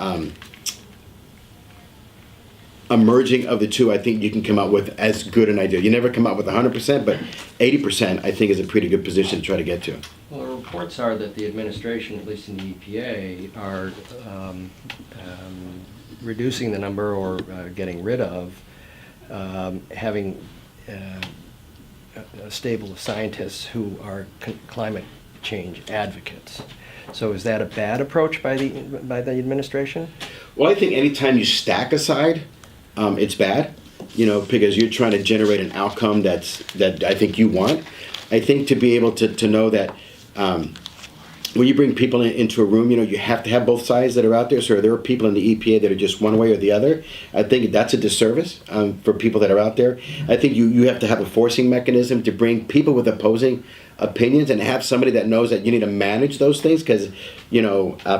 a merging of the two, I think you can come out with as good an idea. You never come out with 100%, but 80% I think is a pretty good position to try to get to. Well, the reports are that the administration, at least in the EPA, are reducing the number or getting rid of having a stable of scientists who are climate change advocates. So is that a bad approach by the administration? Well, I think anytime you stack aside, it's bad, because you're trying to generate an outcome that I think you want. I think to be able to know that when you bring people into a room, you have to have both sides that are out there. So there are people in the EPA that are just one way or the other. I think that's a disservice for people that are out there. I think you have to have a forcing mechanism to bring people with opposing opinions and have somebody that knows that you need to manage those things because,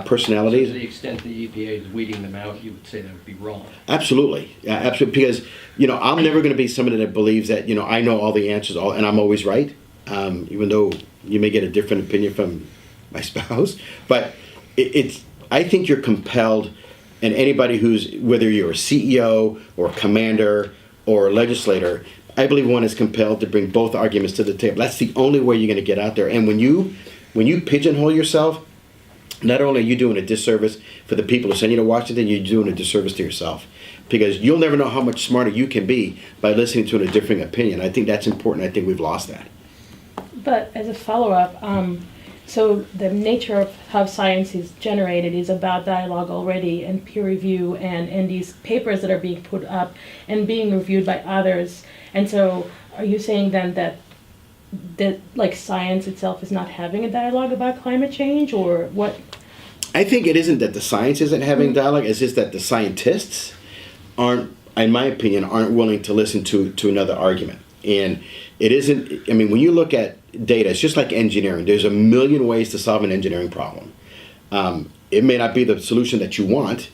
personalities. To the extent the EPA is weeding them out, you would say that would be wrong. Absolutely. Yeah, absolutely. Because, I'm never going to be somebody that believes that, I know all the answers and I'm always right, even though you may get a different opinion from my spouse. But I think you're compelled, and anybody whether you're a CEO or a commander or a legislator, I believe one is compelled to bring both arguments to the table. That's the only way you're going to get out there. And when you pigeonhole yourself, not only are you doing a disservice for the people who send you to Washington, you're doing a disservice to yourself. Because you'll never know how much smarter you can be by listening to a differing opinion. I think that's important. I think we've lost that. But as a follow-up, so the nature of how science is generated is about dialogue already and peer review and these papers that are being put up and being reviewed by others. And so are you saying then that science itself is not having a dialogue about climate change, or what? I think it isn't that the science isn't having dialogue, it's just that the scientists aren't, in my opinion, aren't willing to listen to another argument. And it isn't, when you look at data, it's just like engineering. There's a million ways to solve an engineering problem. It may not be the solution that you want,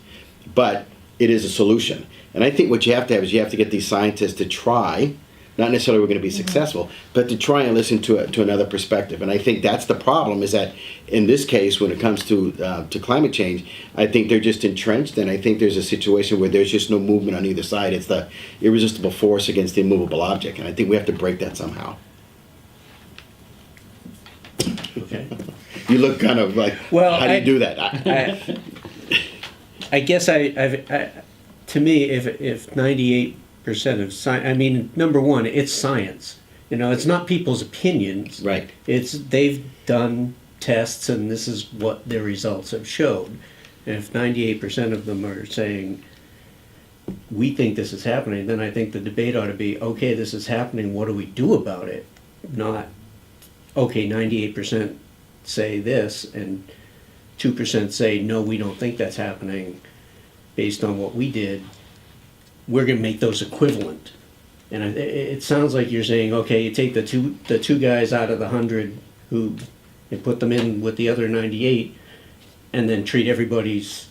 but it is a solution. And I think what you have to have is you have to get these scientists to try, not necessarily we're going to be successful, but to try and listen to another perspective. And I think that's the problem, is that in this case, when it comes to climate change, I think they're just entrenched, and I think there's a situation where there's just no movement on either side. It's the irresistible force against the immovable object, and I think we have to break that somehow. Okay. You look kind of like, Well, how do you do that? I guess to me, if 98% of science, number one, it's science. It's not people's opinions. Right. They've done tests, and this is what their results have showed. And if 98% of them are saying, we think this is happening, then I think the debate ought to be, okay, this is happening, what do we do about it? Not, okay, 98% say this, and 2% say, no, we don't think that's happening based on what we did. We're going to make those equivalent. And it sounds like you're saying, okay, you take the two guys out of the 100 and put them in with the other 98, and then treat everybody's,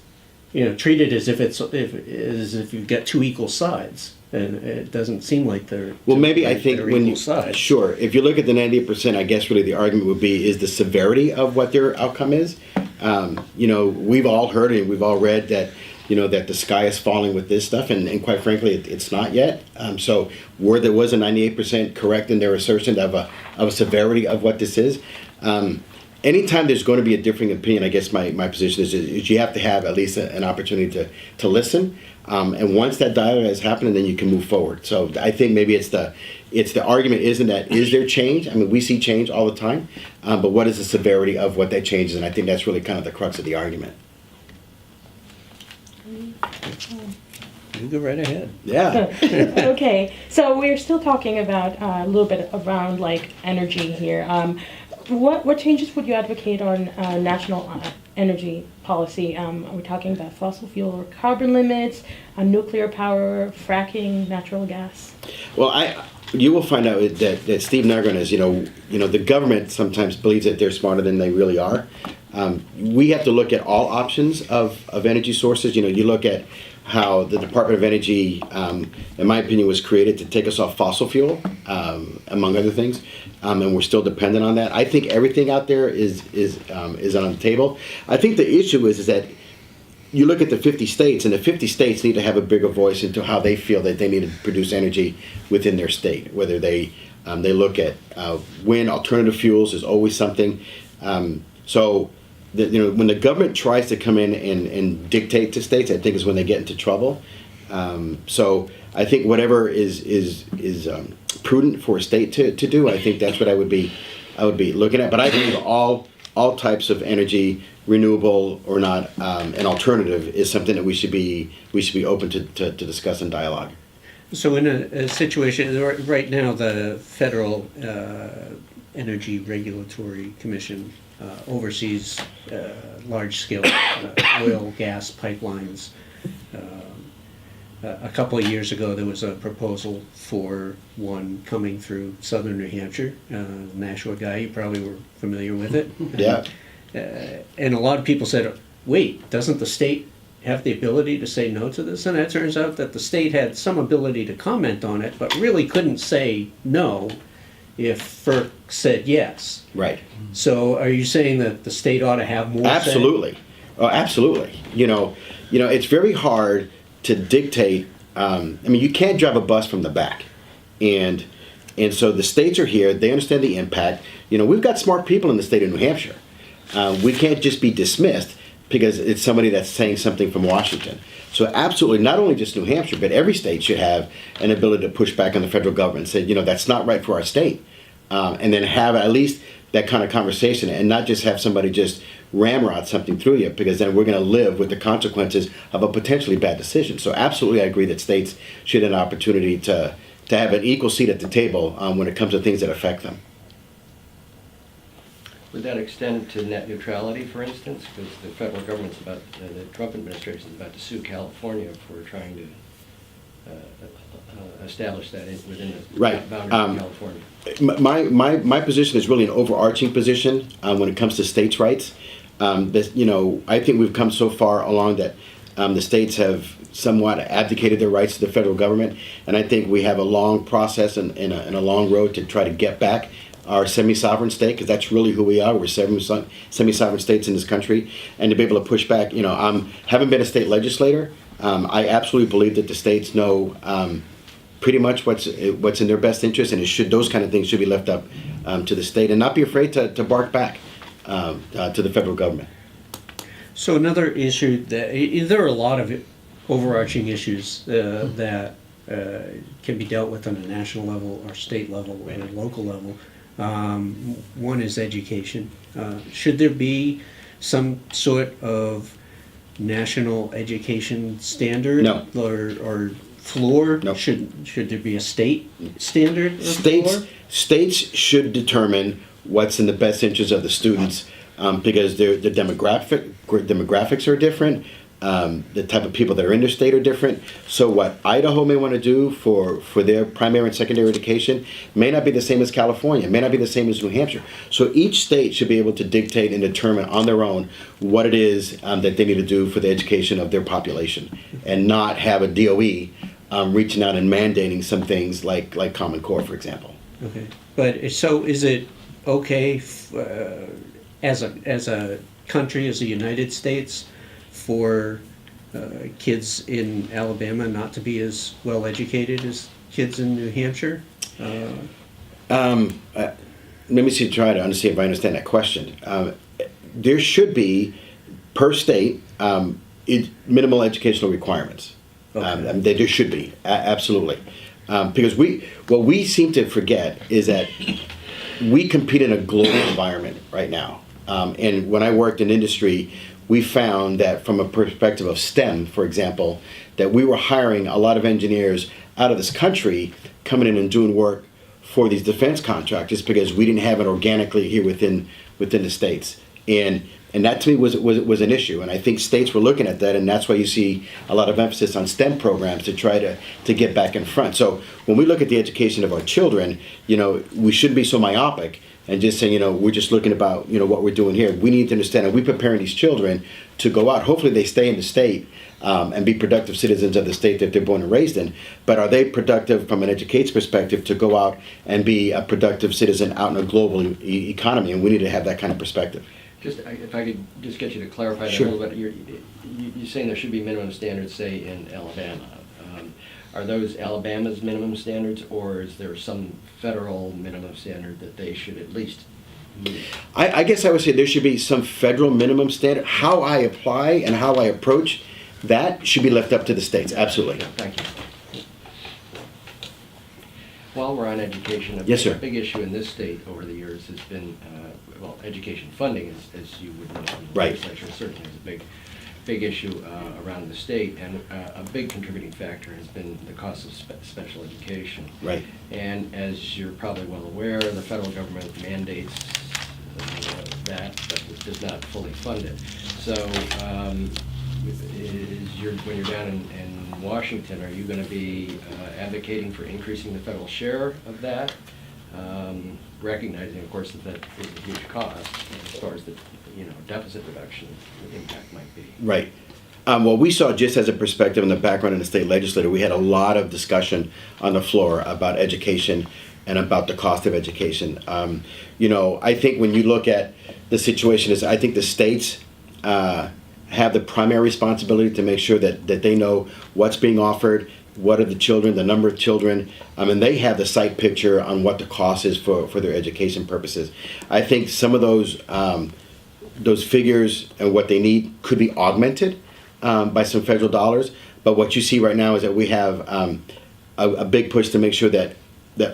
treat it as if you've got two equal sides. And it doesn't seem like they're. Well, maybe I think when equal sides. Sure, if you look at the 98%, I guess really the argument would be is the severity of what their outcome is. We've all heard and we've all read that that the sky is falling with this stuff, and quite frankly, it's not yet. So where there was a 98% correct in their assertion of a severity of what this is. Anytime there's going to be a differing opinion, I guess my position is you have to have at least an opportunity to listen. And once that dialogue has happened, then you can move forward. So I think maybe it's the argument isn't that is there change? We see change all the time, but what is the severity of what that change is? And I think that's really kind of the crux of the argument. You go right ahead. Yeah. Okay, so we're still talking about a little bit around energy here. What changes would you advocate on national energy policy? Are we talking about fossil fuel or carbon limits, nuclear power, fracking, natural gas? Well, you will find out that Steve Negron is, the government sometimes believes that they're smarter than they really are. We have to look at all options of energy sources. You look at how the Department of Energy, in my opinion, was created to take us off fossil fuel, among other things, and we're still dependent on that. I think everything out there is on the table. I think the issue is that you look at the 50 states, and the 50 states need to have a bigger voice into how they feel that they need to produce energy within their state. Whether they look at wind, alternative fuels is always something. When the government tries to come in and dictate to states, I think is when they get into trouble. So I think whatever is prudent for a state to do, I think that's what I would be looking at. But I believe all types of energy, renewable or not, an alternative is something that we should be open to discuss and dialogue. So in a situation, right now, the Federal Energy Regulatory Commission oversees large-scale oil, gas pipelines. A couple of years ago, there was a proposal for one coming through southern New Hampshire. Nashua guy, you probably were familiar with it. Yeah. And a lot of people said, wait, doesn't the state have the ability to say no to this? And it turns out that the state had some ability to comment on it, but really couldn't say no if FERC said yes. Right. So are you saying that the state ought to have more say? Absolutely. Oh, absolutely. It's very hard to dictate. You can't drive a bus from the back, and so the states are here. They understand the impact. We've got smart people in the state of New Hampshire. We can't just be dismissed because it's somebody that's saying something from Washington. So absolutely, not only just New Hampshire, but every state should have an ability to push back on the federal government and say, that's not right for our state. And then have at least that kind of conversation and not just have somebody just ramrod something through you, because then we're going to live with the consequences of a potentially bad decision. So absolutely, I agree that states should have an opportunity to have an equal seat at the table when it comes to things that affect them. Would that extend to net neutrality, for instance? Because the federal government's the Trump administration is about to sue California for trying to establish that within the Right. boundaries of California. My position is really an overarching position when it comes to states' rights. I think we've come so far along that the states have somewhat abdicated their rights to the federal government, and I think we have a long process and a long road to try to get back our semi-sovereign state, because that's really who we are. We're semi-sovereign states in this country, and to be able to push back. Having been a state legislator, I absolutely believe that the states know pretty much what's in their best interest, and those kind of things should be left up to the state, and not be afraid to bark back to the federal government. So another issue there are a lot of overarching issues that can be dealt with on a national level or state level or local level. One is education. Should there be some sort of national education standard? No. Or floor? No. Should there be a state standard or floor? States should determine what's in the best interest of the students, because the demographics are different. The type of people that are in their state are different. So what Idaho may want to do for their primary and secondary education may not be the same as California, may not be the same as New Hampshire. So each state should be able to dictate and determine on their own what it is that they need to do for the education of their population, and not have a DOE reaching out and mandating some things like Common Core, for example. Okay, but so is it okay as a country, as the United States, for kids in Alabama not to be as well educated as kids in New Hampshire? Let me try to understand if I understand that question. There should be, per state, minimal educational requirements. Okay. There should be, absolutely. Because what we seem to forget is that we compete in a global environment right now. And when I worked in industry, we found that from a perspective of STEM, for example, that we were hiring a lot of engineers out of this country coming in and doing work for these defense contractors because we didn't have it organically here within the states. And that to me was an issue, and I think states were looking at that, and that's why you see a lot of emphasis on STEM programs to try to get back in front. So when we look at the education of our children, we shouldn't be so myopic and just saying, we're just looking about, what we're doing here. We need to understand, are we preparing these children to go out? Hopefully they stay in the state and be productive citizens of the state that they're born and raised in. But are they productive from an education perspective to go out and be a productive citizen out in a global economy? And we need to have that kind of perspective. Just, if I could just get you to clarify that Sure. a little bit. You're saying there should be minimum standards, say, in Alabama. Are those Alabama's minimum standards, or is there some federal minimum standard that they should at least meet? I guess I would say there should be some federal minimum standard. How I apply and how I approach that should be left up to the states. Absolutely. Thank you. While we're on education, Yes, sir. a big issue in this state over the years has been, education funding, as you would know in the Right. legislature, certainly is a big issue around the state, and a big contributing factor has been the cost of special education. Right. And as you're probably well aware, the federal government mandates that, but it does not fully fund it. So, when you're down in Washington, are you going to be advocating for increasing the federal share of that? Recognizing, of course, that is a huge cost as far as the deficit reduction impact might be. Right. Well, we saw, just as a perspective in the background in the state legislature, we had a lot of discussion on the floor about education and about the cost of education. I think when you look at the situation, I think the states have the primary responsibility to make sure that they know what's being offered, what are the children, the number of children, and they have the sight picture on what the cost is for their education purposes. I think some of those figures and what they need could be augmented by some federal dollars, but what you see right now is that we have a big push to make sure that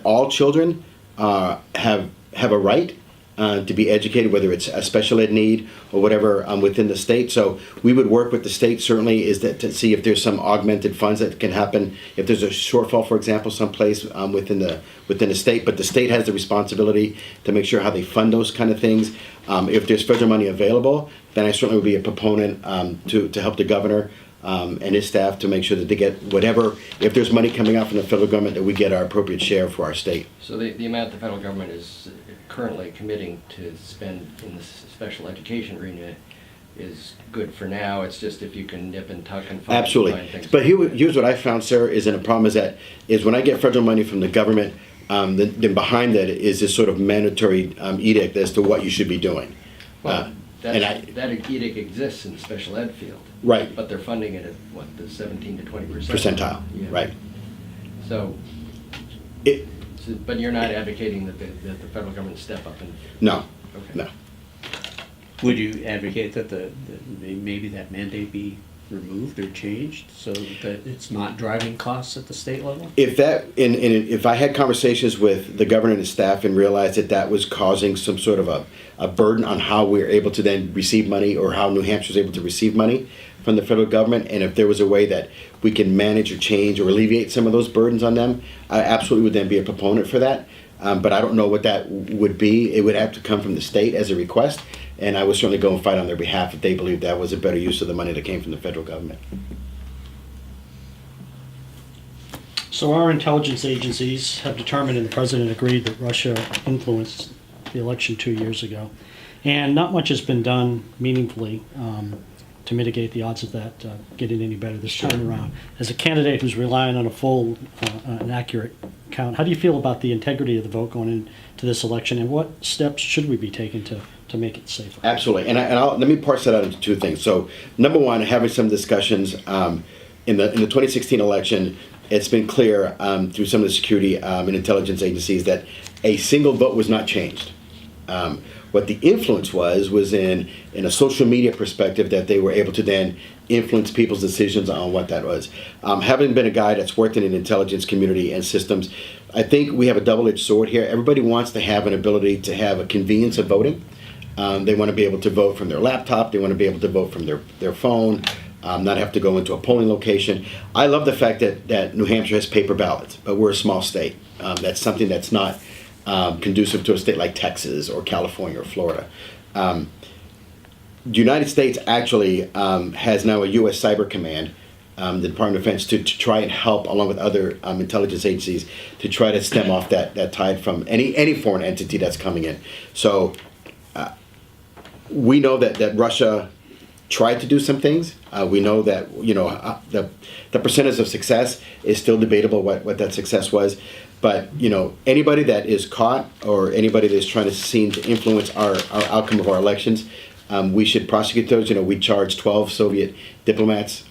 all children have a right to be educated, whether it's a special ed need or whatever within the state. So we would work with the state, certainly, is that to see if there's some augmented funds that can happen, if there's a shortfall, for example, someplace within the state. But the state has the responsibility to make sure how they fund those kind of things. If there's federal money available, then I certainly would be a proponent to help the governor and his staff to make sure that they get whatever, if there's money coming out from the federal government, that we get our appropriate share for our state. So the amount the federal government is currently committing to spend in the special education arena is good for now. It's just if you can nip and tuck and find Absolutely. things. But here's what I found, Sarah, is a problem is when I get federal money from the government, then behind that is this sort of mandatory edict as to what you should be doing. Well, and that edict exists in the special ed field. Right. But they're funding it at, the 17 to 20%? Percentile, Yeah. right. So, but you're not advocating that the federal government step up and... No, Okay. no. Would you advocate that maybe that mandate be removed or changed so that it's not driving costs at the state level? If I had conversations with the governor and his staff and realized that was causing some sort of a burden on how we're able to then receive money, or how New Hampshire is able to receive money from the federal government, and if there was a way that we can manage or change or alleviate some of those burdens on them, I absolutely would then be a proponent for that. But I don't know what that would be. It would have to come from the state as a request, and I would certainly go and fight on their behalf if they believed that was a better use of the money that came from the federal government. So our intelligence agencies have determined, and the president agreed, that Russia influenced the election 2 years ago. And not much has been done meaningfully to mitigate the odds of that getting any better this time around. As a candidate who's relying on a full and accurate count, how do you feel about the integrity of the vote going into this election, and what steps should we be taking to make it safer? Absolutely, and let me parse that out into two things. So, number one, having some discussions in the 2016 election, it's been clear through some of the security and intelligence agencies that a single vote was not changed. What the influence was in a social media perspective, that they were able to then influence people's decisions on what that was. Having been a guy that's worked in an intelligence community and systems, I think we have a double-edged sword here. Everybody wants to have an ability to have a convenience of voting. They want to be able to vote from their laptop. They want to be able to vote from their phone, not have to go into a polling location. I love the fact that New Hampshire has paper ballots, but we're a small state. That's something that's not conducive to a state like Texas or California or Florida. the United States actually has now a U.S. Cyber Command, the Department of Defense, to try and help, along with other intelligence agencies, to try to stem off that tide from any foreign entity that's coming in. So we know that Russia tried to do some things. We know that the percentage of success is still debatable what that success was. But anybody that is caught or anybody that is trying to seem to influence our outcome of our elections, we should prosecute those. We charged 12 Soviet diplomats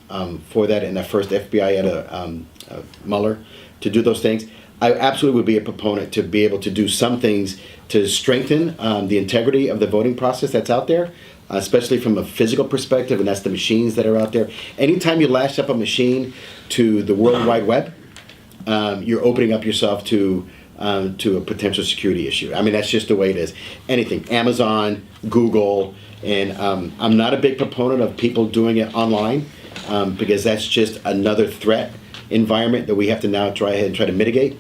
for that in the first FBI at Mueller to do those things. I absolutely would be a proponent to be able to do some things to strengthen the integrity of the voting process that's out there, especially from a physical perspective, and that's the machines that are out there. Anytime you lash up a machine to the World Wide Web, you're opening up yourself to a potential security issue. I mean, that's just the way it is. Anything, Amazon, Google, and I'm not a big proponent of people doing it online because that's just another threat environment that we have to now try to mitigate.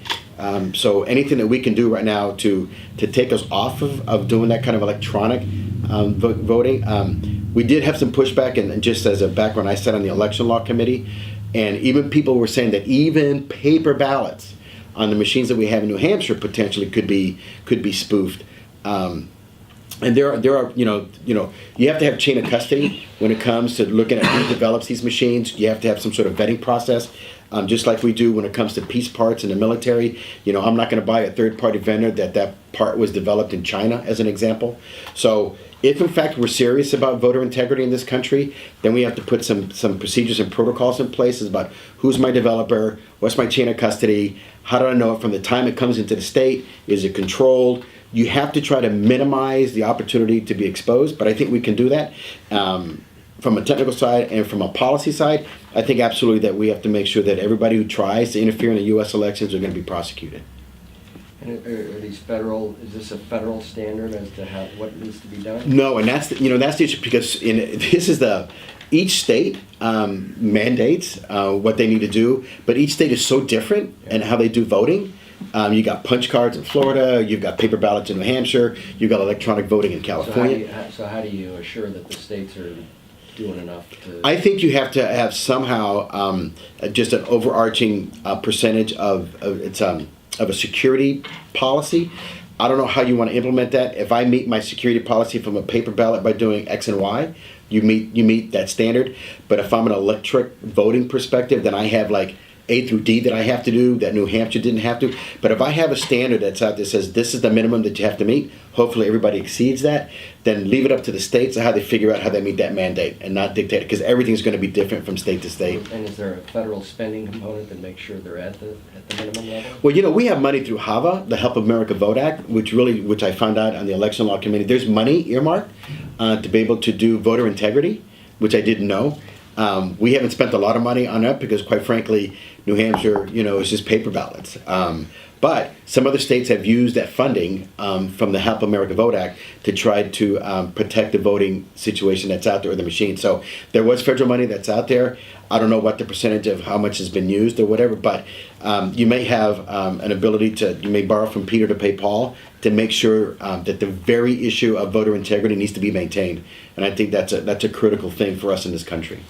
So anything that we can do right now to take us off of doing that kind of electronic voting. We did have some pushback, and just as a background, I sat on the election law committee, and even people were saying that even paper ballots on the machines that we have in New Hampshire potentially could be spoofed. And there are you have to have chain of custody when it comes to looking at who develops these machines. You have to have some sort of vetting process, just like we do when it comes to piece parts in the military. I'm not going to buy a third-party vendor that part was developed in China, as an example. So if in fact we're serious about voter integrity in this country, then we have to put some procedures and protocols in place about who's my developer, what's my chain of custody, how do I know it from the time it comes into the state, is it controlled? You have to try to minimize the opportunity to be exposed, but I think we can do that. From a technical side and from a policy side, I think absolutely that we have to make sure that everybody who tries to interfere in the U.S. elections are going to be prosecuted. And are these federal? Is this a federal standard as to what needs to be done? No, and that's the issue, because each state mandates what they need to do, but each state is so different in how they do voting. You got punch cards in Florida, you've got paper ballots in New Hampshire, you've got electronic voting in California. So how do you assure that the states are doing enough to... I think you have to have somehow just an overarching percentage of a security policy. I don't know how you want to implement that. If I meet my security policy from a paper ballot by doing X and Y, you meet that standard. But if I'm an electric voting perspective, then I have like A through D that I have to do that New Hampshire didn't have to. But if I have a standard that's out there that says this is the minimum that you have to meet, hopefully everybody exceeds that, then leave it up to the states and how they figure out how they meet that mandate and not dictate it, because everything's going to be different from state to state. And is there a federal spending component that makes sure they're at the minimum level? Well, we have money through HAVA, the Help America Vote Act, which I found out on the election law committee. There's money earmarked to be able to do voter integrity, which I didn't know. We haven't spent a lot of money on that because, quite frankly, New Hampshire, is just paper ballots. But some other states have used that funding from the Help America Vote Act to try to protect the voting situation that's out there with the machine. So there was federal money that's out there. I don't know what the percentage of how much has been used or whatever, but you may have an ability you may borrow from Peter to pay Paul to make sure that the very issue of voter integrity needs to be maintained. And I think that's a critical thing for us in this country.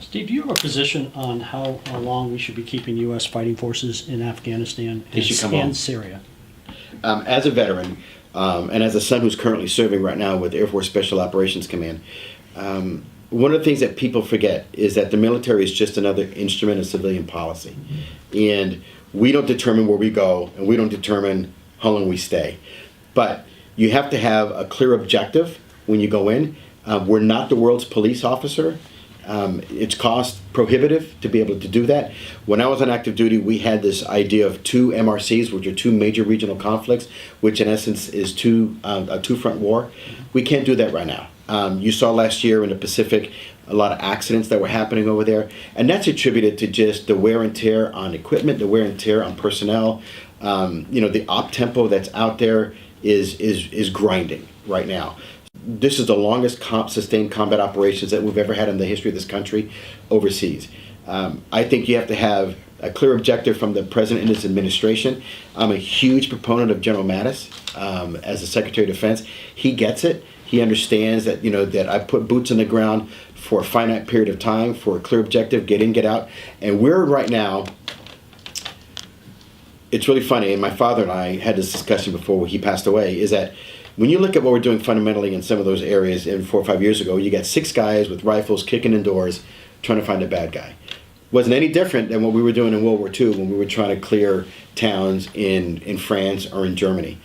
Steve, do you have a position on how long we should be keeping U.S. fighting forces in Afghanistan and Syria? As a veteran, and as a son who's currently serving right now with Air Force Special Operations Command, one of the things that people forget is that the military is just another instrument of civilian policy. And we don't determine where we go, and we don't determine how long we stay. But you have to have a clear objective when you go in. We're not the world's police officer. It's cost prohibitive to be able to do that. When I was on active duty, we had this idea of 2 MRCs, which are 2 major regional conflicts, which in essence is a two-front war. We can't do that right now. You saw last year in the Pacific a lot of accidents that were happening over there, and that's attributed to just the wear and tear on equipment, the wear and tear on personnel. The op tempo that's out there is grinding right now. This is the longest sustained combat operations that we've ever had in the history of this country overseas. I think you have to have a clear objective from the president and his administration. I'm a huge proponent of General Mattis as the Secretary of Defense. He gets it. He understands that, that I put boots on the ground for a finite period of time, for a clear objective, get in, get out. And we're right now, it's really funny, and my father and I had this discussion before he passed away, is that when you look at what we're doing fundamentally in some of those areas 4 or 5 years ago, you got 6 guys with rifles kicking in doors trying to find a bad guy. Wasn't any different than what we were doing in World War II when we were trying to clear towns in France or in Germany.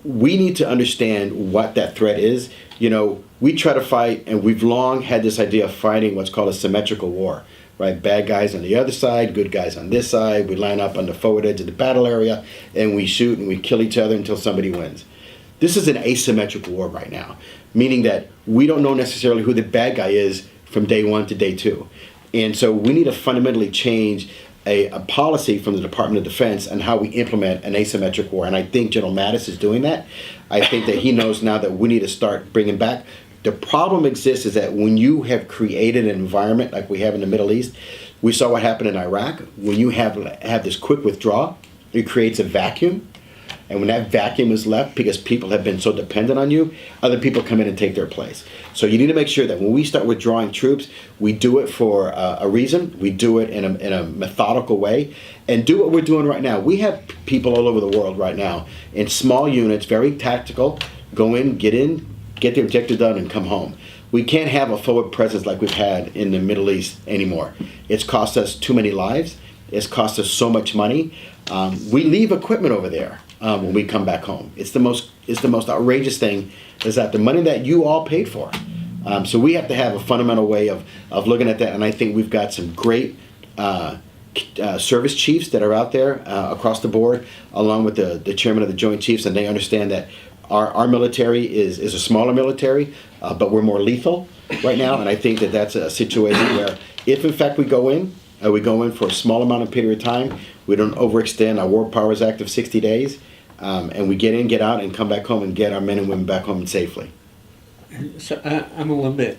We need to understand what that threat is. We try to fight, and we've long had this idea of fighting what's called a symmetrical war, right? Bad guys on the other side, good guys on this side. We line up on the forward edge of the battle area, and we shoot and we kill each other until somebody wins. This is an asymmetrical war right now, meaning that we don't know necessarily who the bad guy is from day 1 to day 2. And so we need to fundamentally change a policy from the Department of Defense on how we implement an asymmetric war. And I think General Mattis is doing that. I think that he knows now that we need to start bringing back. The problem exists is that when you have created an environment like we have in the Middle East, we saw what happened in Iraq. When you have this quick withdrawal, it creates a vacuum. And when that vacuum is left, because people have been so dependent on you, other people come in and take their place. So you need to make sure that when we start withdrawing troops, we do it for a reason. We do it in a methodical way, and do what we're doing right now. We have people all over the world right now in small units, very tactical, go in, get the objective done, and come home. We can't have a forward presence like we've had in the Middle East anymore. It's cost us too many lives. It's cost us so much money. We leave equipment over there when we come back home. It's the most outrageous thing, is that the money that you all paid for. So we have to have a fundamental way of looking at that, and I think we've got some great service chiefs that are out there across the board, along with the chairman of the Joint Chiefs, and they understand that our military is a smaller military, but we're more lethal right now, and I think that that's a situation where if in fact we go in for a small amount of period of time, we don't overextend our War Powers Act of 60 days, and we get in, get out, and come back home and get our men and women back home safely. So I'm a little bit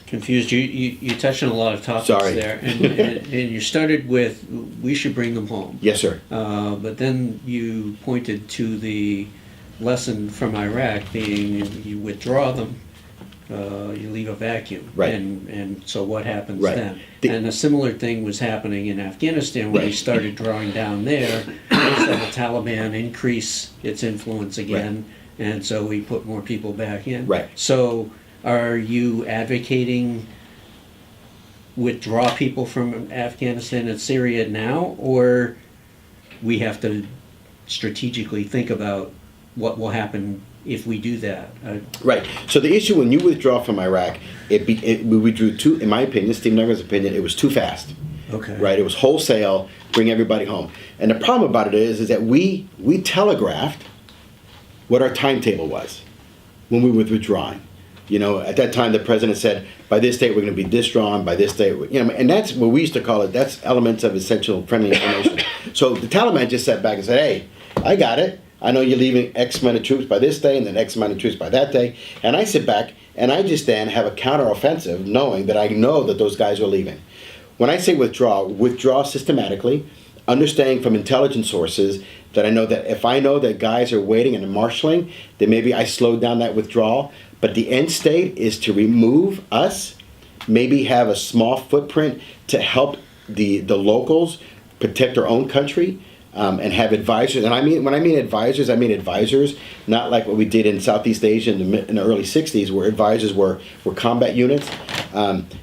confused. You touched on a lot of topics Sorry. there, and you started with we should bring them home. Yes, sir. But then you pointed to the lesson from Iraq being you withdraw them, you leave a vacuum. Right. And so what happens Right. then? The- And a similar thing was happening in Afghanistan when we Right. started drawing down there. We saw the Taliban increase its influence again, and so we put more people back in. Right. So are you advocating withdraw people from Afghanistan and Syria now, or we have to strategically think about what will happen if we do that? Right. So the issue when you withdraw from Iraq, we withdrew too, in my opinion, Steve Negron's opinion, it was too fast. Okay. Right. It was wholesale, bring everybody home. And the problem about it is that we telegraphed what our timetable was when we were withdrawing. At that time, the president said, by this date, we're going to be withdrawn, by this date, and that's what we used to call it, that's elements of essential friendly information. So the Taliban just sat back and said, hey, I got it. I know you're leaving X amount of troops by this day and then X amount of troops by that day. And I sit back and I just then have a counteroffensive knowing that I know that those guys are leaving. When I say withdraw systematically, understanding from intelligence sources that I know that if I know that guys are waiting and marshaling, then maybe I slow down that withdrawal. But the end state is to remove us, maybe have a small footprint to help the locals protect their own country, and have advisors. And when I mean advisors, not like what we did in Southeast Asia in the early 60s, where advisors were combat units.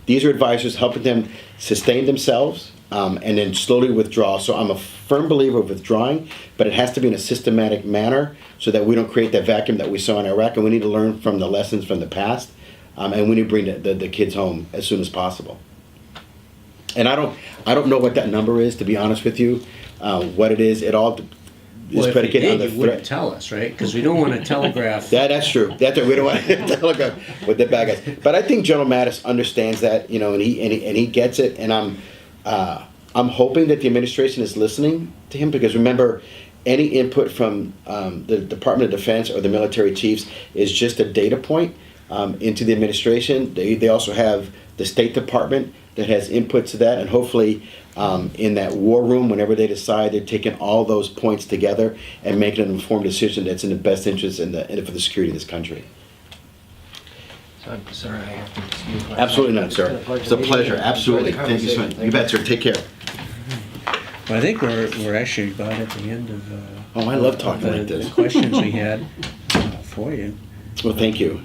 These are advisors helping them sustain themselves, and then slowly withdraw. So I'm a firm believer of withdrawing, but it has to be in a systematic manner so that we don't create that vacuum that we saw in Iraq, and we need to learn from the lessons from the past, and we need to bring the kids home as soon as possible. And I don't know what that number is, to be honest with you. What it is, it all is predicated on the you wouldn't threat. tell us, right? Because we don't want to telegraph. That's true. We don't want to telegraph with the bad guys. But I think General Mattis understands that, and he gets it. And I'm hoping that the administration is listening to him, because remember, any input from the Department of Defense or the military chiefs is just a data point into the administration. They also have the State Department that has input to that, and hopefully in that war room, whenever they decide, they're taking all those points together and making an informed decision that's in the best interest and for the security of this country. So I'm sorry I have to excuse myself. Absolutely not, sir. It's a pleasure. Enjoy the Absolutely. Thank you, sir. conversation. You bet, sir. Take care. Well, I think we're actually about at the end of Oh, I love talking like the this. questions we had for you. Well, thank you.